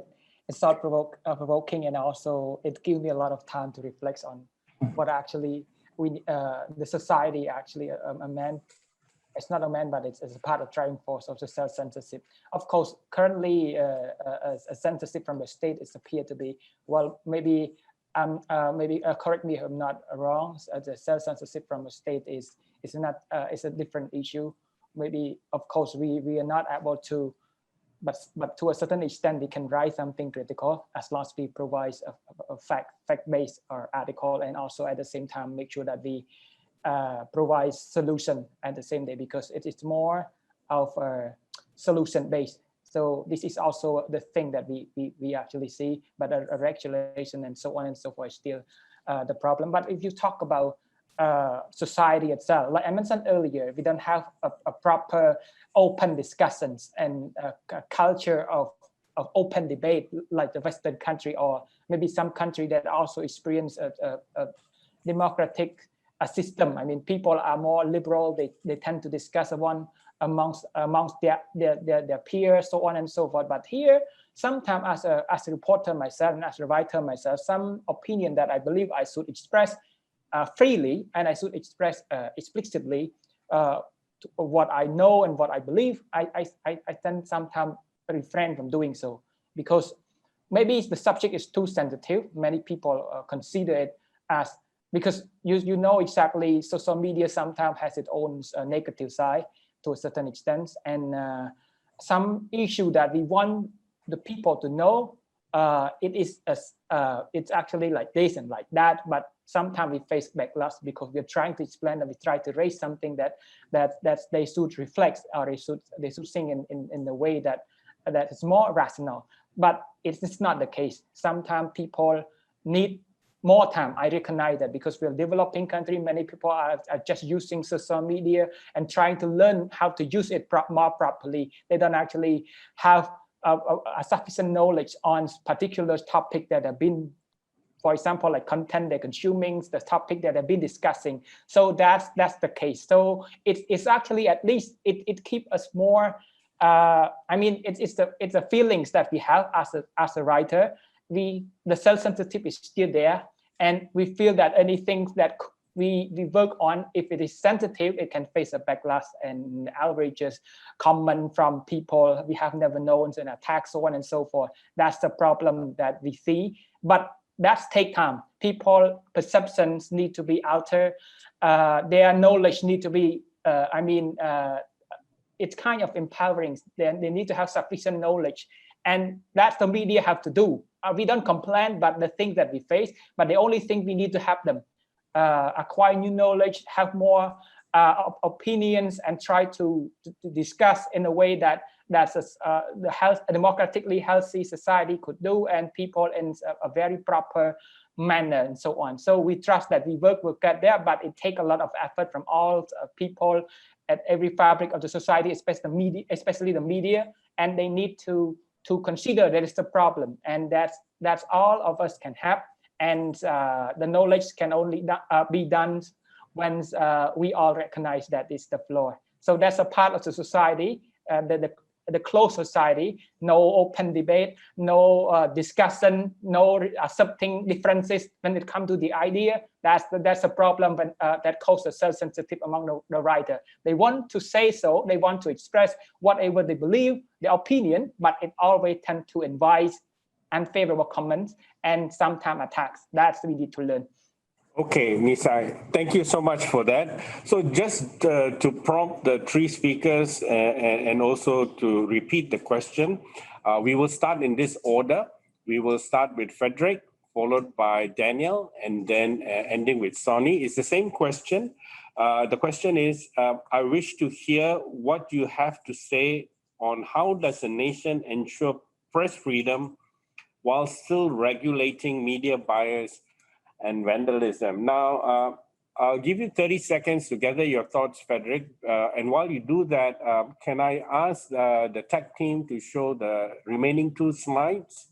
it's thought-provoking, and also it gives me a lot of time to reflect on what actually the society actually meant. It's not a man, but it's a part of driving force of the self-censorship. Of course, currently a censorship from the state is appeared to be, well, maybe correct me if I'm not wrong. The self-censorship from the state is not is a different issue. Maybe, of course, we are not able to but to a certain extent, we can write something critical as long as we provide a fact-based article, and also at the same time make sure that we provide solution at the same day, because it is more of a solution-based. So this is also the thing that we actually see, but a regulation and so on and so forth is still the problem. But if you talk about society itself, like I mentioned earlier, we don't have a proper open discussions and a culture of open debate like the Western country, or maybe some country that also experience a democratic system. I mean, people are more liberal. They tend to discuss one amongst their peers, so on and so forth. But here, sometimes as a reporter myself and as a writer myself, some opinion that I believe I should express freely, and I should express explicitly what I know and what I believe, I tend sometimes refrain from doing so, because maybe the subject is too sensitive. Many people consider it as, because you know exactly, social media sometimes has its own negative side to a certain extent, and some issue that we want the people to know, it's actually like this and like that, but sometimes we face backlash because we're trying to explain and we try to raise something that they should reflect, or they should think in the way that is more rational. But it's not the case. Sometimes people need more time. I recognize that, because we're a developing country. Many people are just using social media and trying to learn how to use it more properly. They don't actually have a sufficient knowledge on particular topic that have been, for example, like content they're consuming, the topic that they've been discussing. So that's the case. So it's actually, at least it keeps us more. I mean, it's the feelings that we have as a writer. The self-sensitive is still there, and we feel that anything that we work on, if it is sensitive, it can face a backlash and outrageous comment from people we have never known, and attacks, so on and so forth. That's the problem that we see. But that's take time. People perceptions need to be altered. Their knowledge need to be. It's kind of empowering. They need to have sufficient knowledge, and that's the media have to do. We don't complain about the things that we face, but the only thing we need to have them acquire new knowledge, have more opinions, and try to discuss in a way that a democratically healthy society could do, and people in a very proper manner, and so on. So we trust that we will get there, but it takes a lot of effort from all people at every fabric of the society, especially the media, and they need to consider that it's a problem, and that's all of us can have. And the knowledge can only be done when we all recognize that it's the flaw. So that's a part of the society, the closed society. No open debate, no discussion, no accepting differences when it comes to the idea. That's a problem when, that causes self-sensitive among the writer. They want to say so, they want to express whatever they believe, their opinion, but it always tends to invite unfavorable comments and sometimes attacks. That's what we need to learn. Okay, Nisai, thank you so much for that. So just to prompt the three speakers and also to repeat the question, we will start in this order. We will start with Frederick, followed by Daniel, and then ending with Sonny. It's the same question. The question is, I wish to hear what you have to say on how does a nation ensure press freedom while still regulating media bias and vandalism. Now, I'll give you 30 seconds to gather your thoughts, Frederick. And while you do that, can I ask the tech team to show the remaining 2 slides?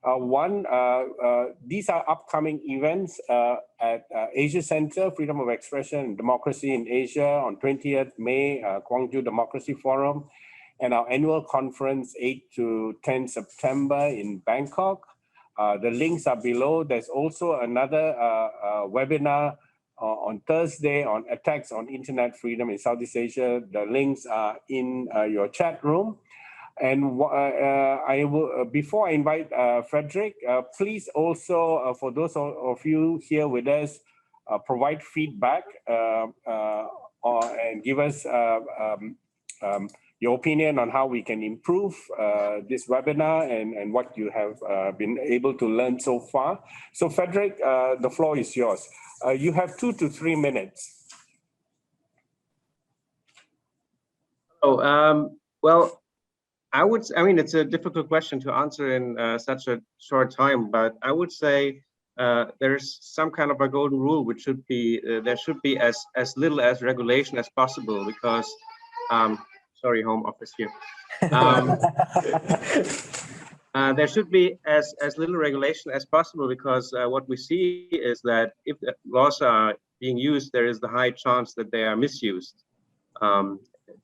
These are upcoming events at Asia Center, Freedom of Expression and Democracy in Asia on 20th May, Gwangju Democracy Forum, and our annual conference 8 to 10 September in Bangkok. The links are below. There's also another webinar on Thursday on attacks on internet freedom in Southeast Asia. The links are in your chat room. And I will, before I invite Frederick, please also, for those of you here with us, provide feedback and give us your opinion on how we can improve this webinar and what you have been able to learn so far. So Frederick, the floor is yours. You have 2 to 3 minutes. Well, I mean, it's a difficult question to answer in such a short time, but I would say there's some kind of a golden rule, which should be there should be as little as regulation as possible, because sorry, home office here. There should be as little regulation as possible, because what we see is that if the laws are being used, there is the high chance that they are misused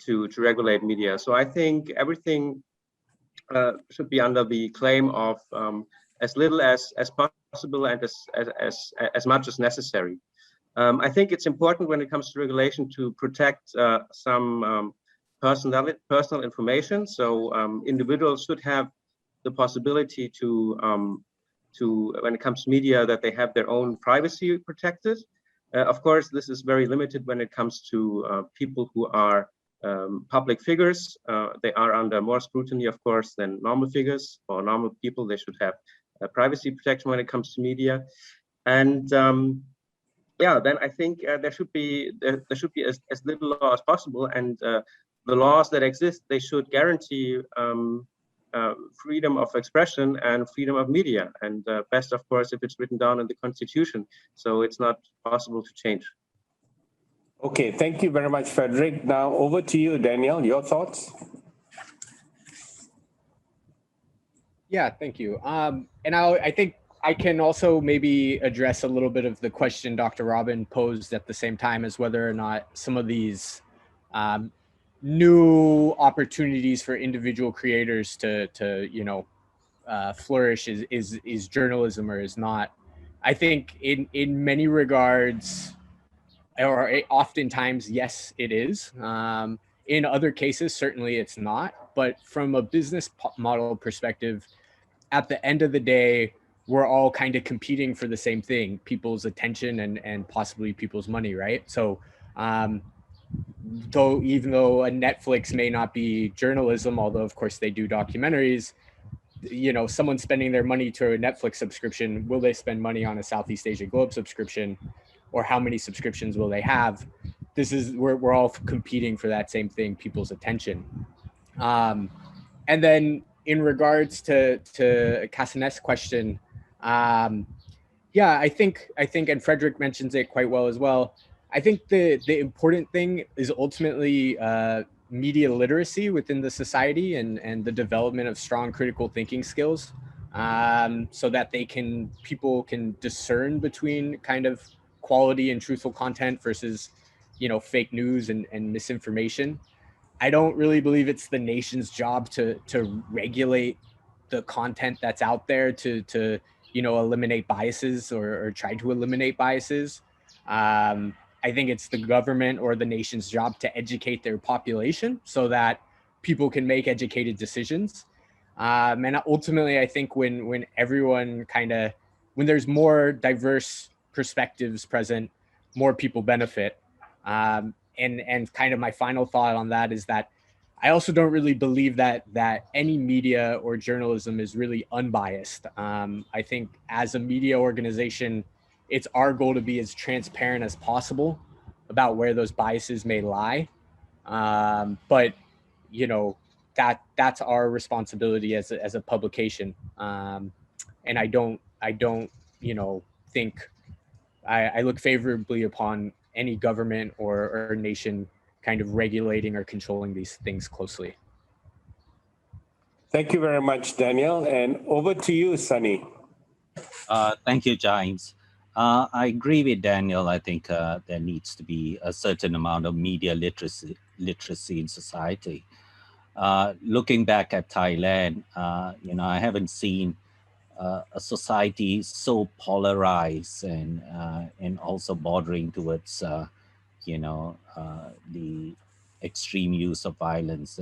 to regulate media. So I think everything should be under the claim of as little as possible and as much as necessary. I think it's important when it comes to regulation to protect some personal information. So individuals should have the possibility to when it comes to media, that they have their own privacy protected. Of course, this is very limited when it comes to people who are public figures. They are under more scrutiny, of course, than normal figures or normal people. They should have privacy protection when it comes to media. And yeah, then I think there should be as little law as possible. And the laws that exist, they should guarantee freedom of expression and freedom of media. And best, of course, if it's written down in the Constitution, so it's not possible to change. Okay, thank you very much, Frederick. Now over to you, Daniel, your thoughts? Yeah, thank you. And I think I can also maybe address a little bit of the question Dr. Robin posed at the same time, as whether or not some of these new opportunities for individual creators to you know, flourish is journalism or is not. I think in many regards, or oftentimes, yes, it is. In other cases, certainly it's not. But from a business model perspective, at the end of the day, we're all kind of competing for the same thing: people's attention and possibly people's money, right? So even though a Netflix may not be journalism, although of course they do documentaries, you know, someone spending their money to a Netflix subscription, will they spend money on a Southeast Asia Globe subscription? Or how many subscriptions will they have? We're all competing for that same thing, people's attention. And then in regards to Casanet's question, yeah, I think, and Frederick mentions it quite well as well. I think the important thing is ultimately media literacy within the society and the development of strong critical thinking skills, so that people can discern between kind of quality and truthful content versus, you know, fake news and misinformation. I don't really believe it's the nation's job to regulate the content that's out there to you know, eliminate biases or try to eliminate biases. I think it's the government or the nation's job to educate their population so that people can make educated decisions. And ultimately, I think when everyone when there's more diverse perspectives present, more people benefit. And kind of my final thought on that is that I also don't really believe that any media or journalism is really unbiased. I think as a media organization, it's our goal to be as transparent as possible about where those biases may lie. But you know, that's our responsibility as a publication. And I don't, you know, think I look favorably upon any government or nation kind of regulating or controlling these things closely. Thank you very much, Daniel. And over to you, Sunny. Thank you, James. I agree with Daniel. I think there needs to be a certain amount of media literacy in society. Looking back at Thailand, you know, I haven't seen a society so polarized and also bordering towards, you know, the extreme use of violence,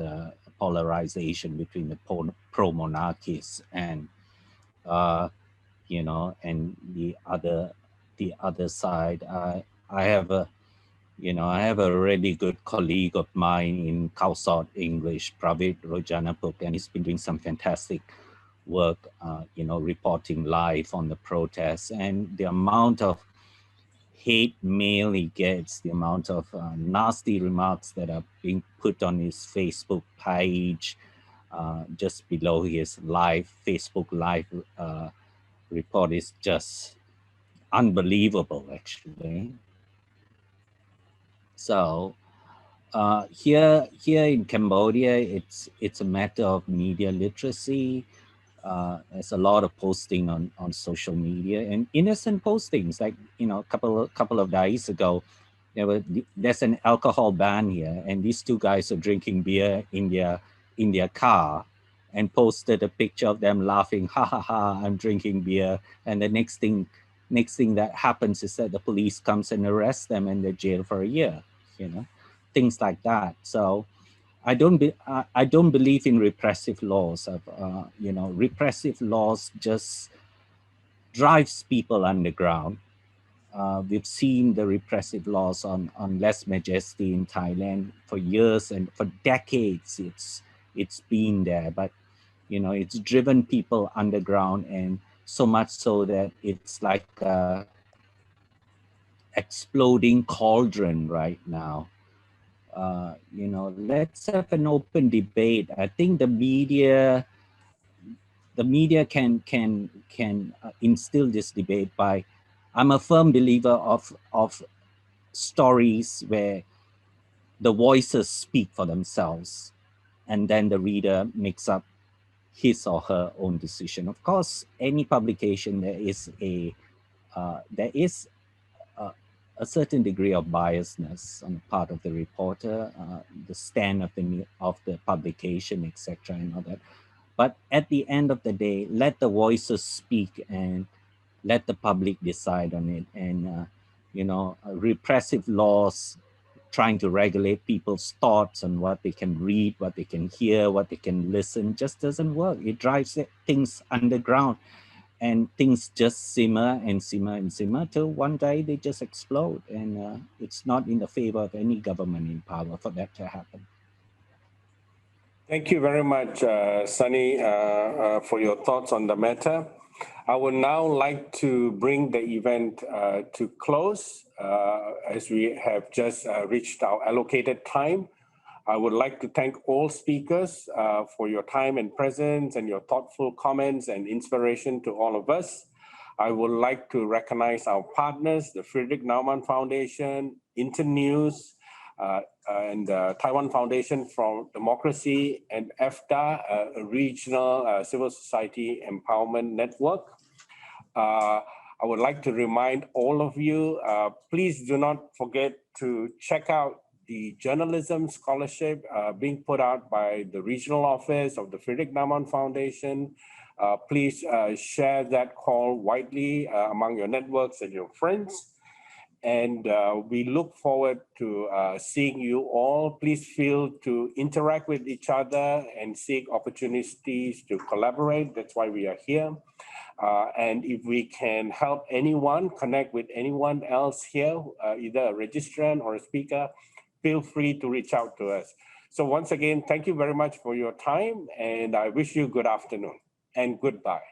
polarization between the pro-monarchists and, you know, and the other side. I have a You know, I have a really good colleague of mine in Khaosod English, Pravit Rojanapuk, and he's been doing some fantastic work, you know, reporting live on the protests, and the amount of hate mail he gets, the amount of nasty remarks that are being put on his Facebook page, just below his live Facebook live report is just unbelievable, actually. So here in Cambodia, it's a matter of media literacy. There's a lot of posting on social media, and innocent postings. Like, you know, a couple of days ago, there's an alcohol ban here, and these two guys are drinking beer in their car, and posted a picture of them laughing, ha ha ha, I'm drinking beer. And the next thing that happens is that the police comes and arrests them, and they're jailed for a year. You know, things like that. So I don't believe in repressive laws. You know, repressive laws just drives people underground. We've seen the repressive laws on lèse majesté in Thailand for years, and for decades it's been there. But you know, it's driven people underground, and so much so that it's like a exploding cauldron right now. You know, let's have an open debate. I think the media can instill this debate by, I'm a firm believer of stories where the voices speak for themselves, and then the reader makes up his or her own decision. Of course, any publication, there is a certain degree of biasness on the part of the reporter, the stand of the publication, etc., and all that. But at the end of the day, let the voices speak and let the public decide on it. And you know, repressive laws trying to regulate people's thoughts on what they can read, what they can hear, what they can listen, just doesn't work. It drives things underground, and things just simmer and simmer and simmer till one day they just explode. And it's not in the favor of any government in power for that to happen. Thank you very much, Sunny, for your thoughts on the matter. I would now like to bring the event to close as we have just reached our allocated time. I would like to thank all speakers for your time and presence and your thoughtful comments and inspiration to all of us. I would like to recognize our partners, the Friedrich Naumann Foundation, Internews, and Taiwan Foundation for Democracy, and EFDEA, a regional civil society empowerment network. I would like to remind all of you, please do not forget to check out the journalism scholarship being put out by the regional office of the Friedrich Naumann Foundation. Please share that call widely among your networks and your friends. And we look forward to seeing you all. Please feel to interact with each other and seek opportunities to collaborate. That's why we are here. And if we can help anyone, connect with anyone else here, either a registrant or a speaker, feel free to reach out to us. So once again, thank you very much for your time, and I wish you good afternoon and goodbye.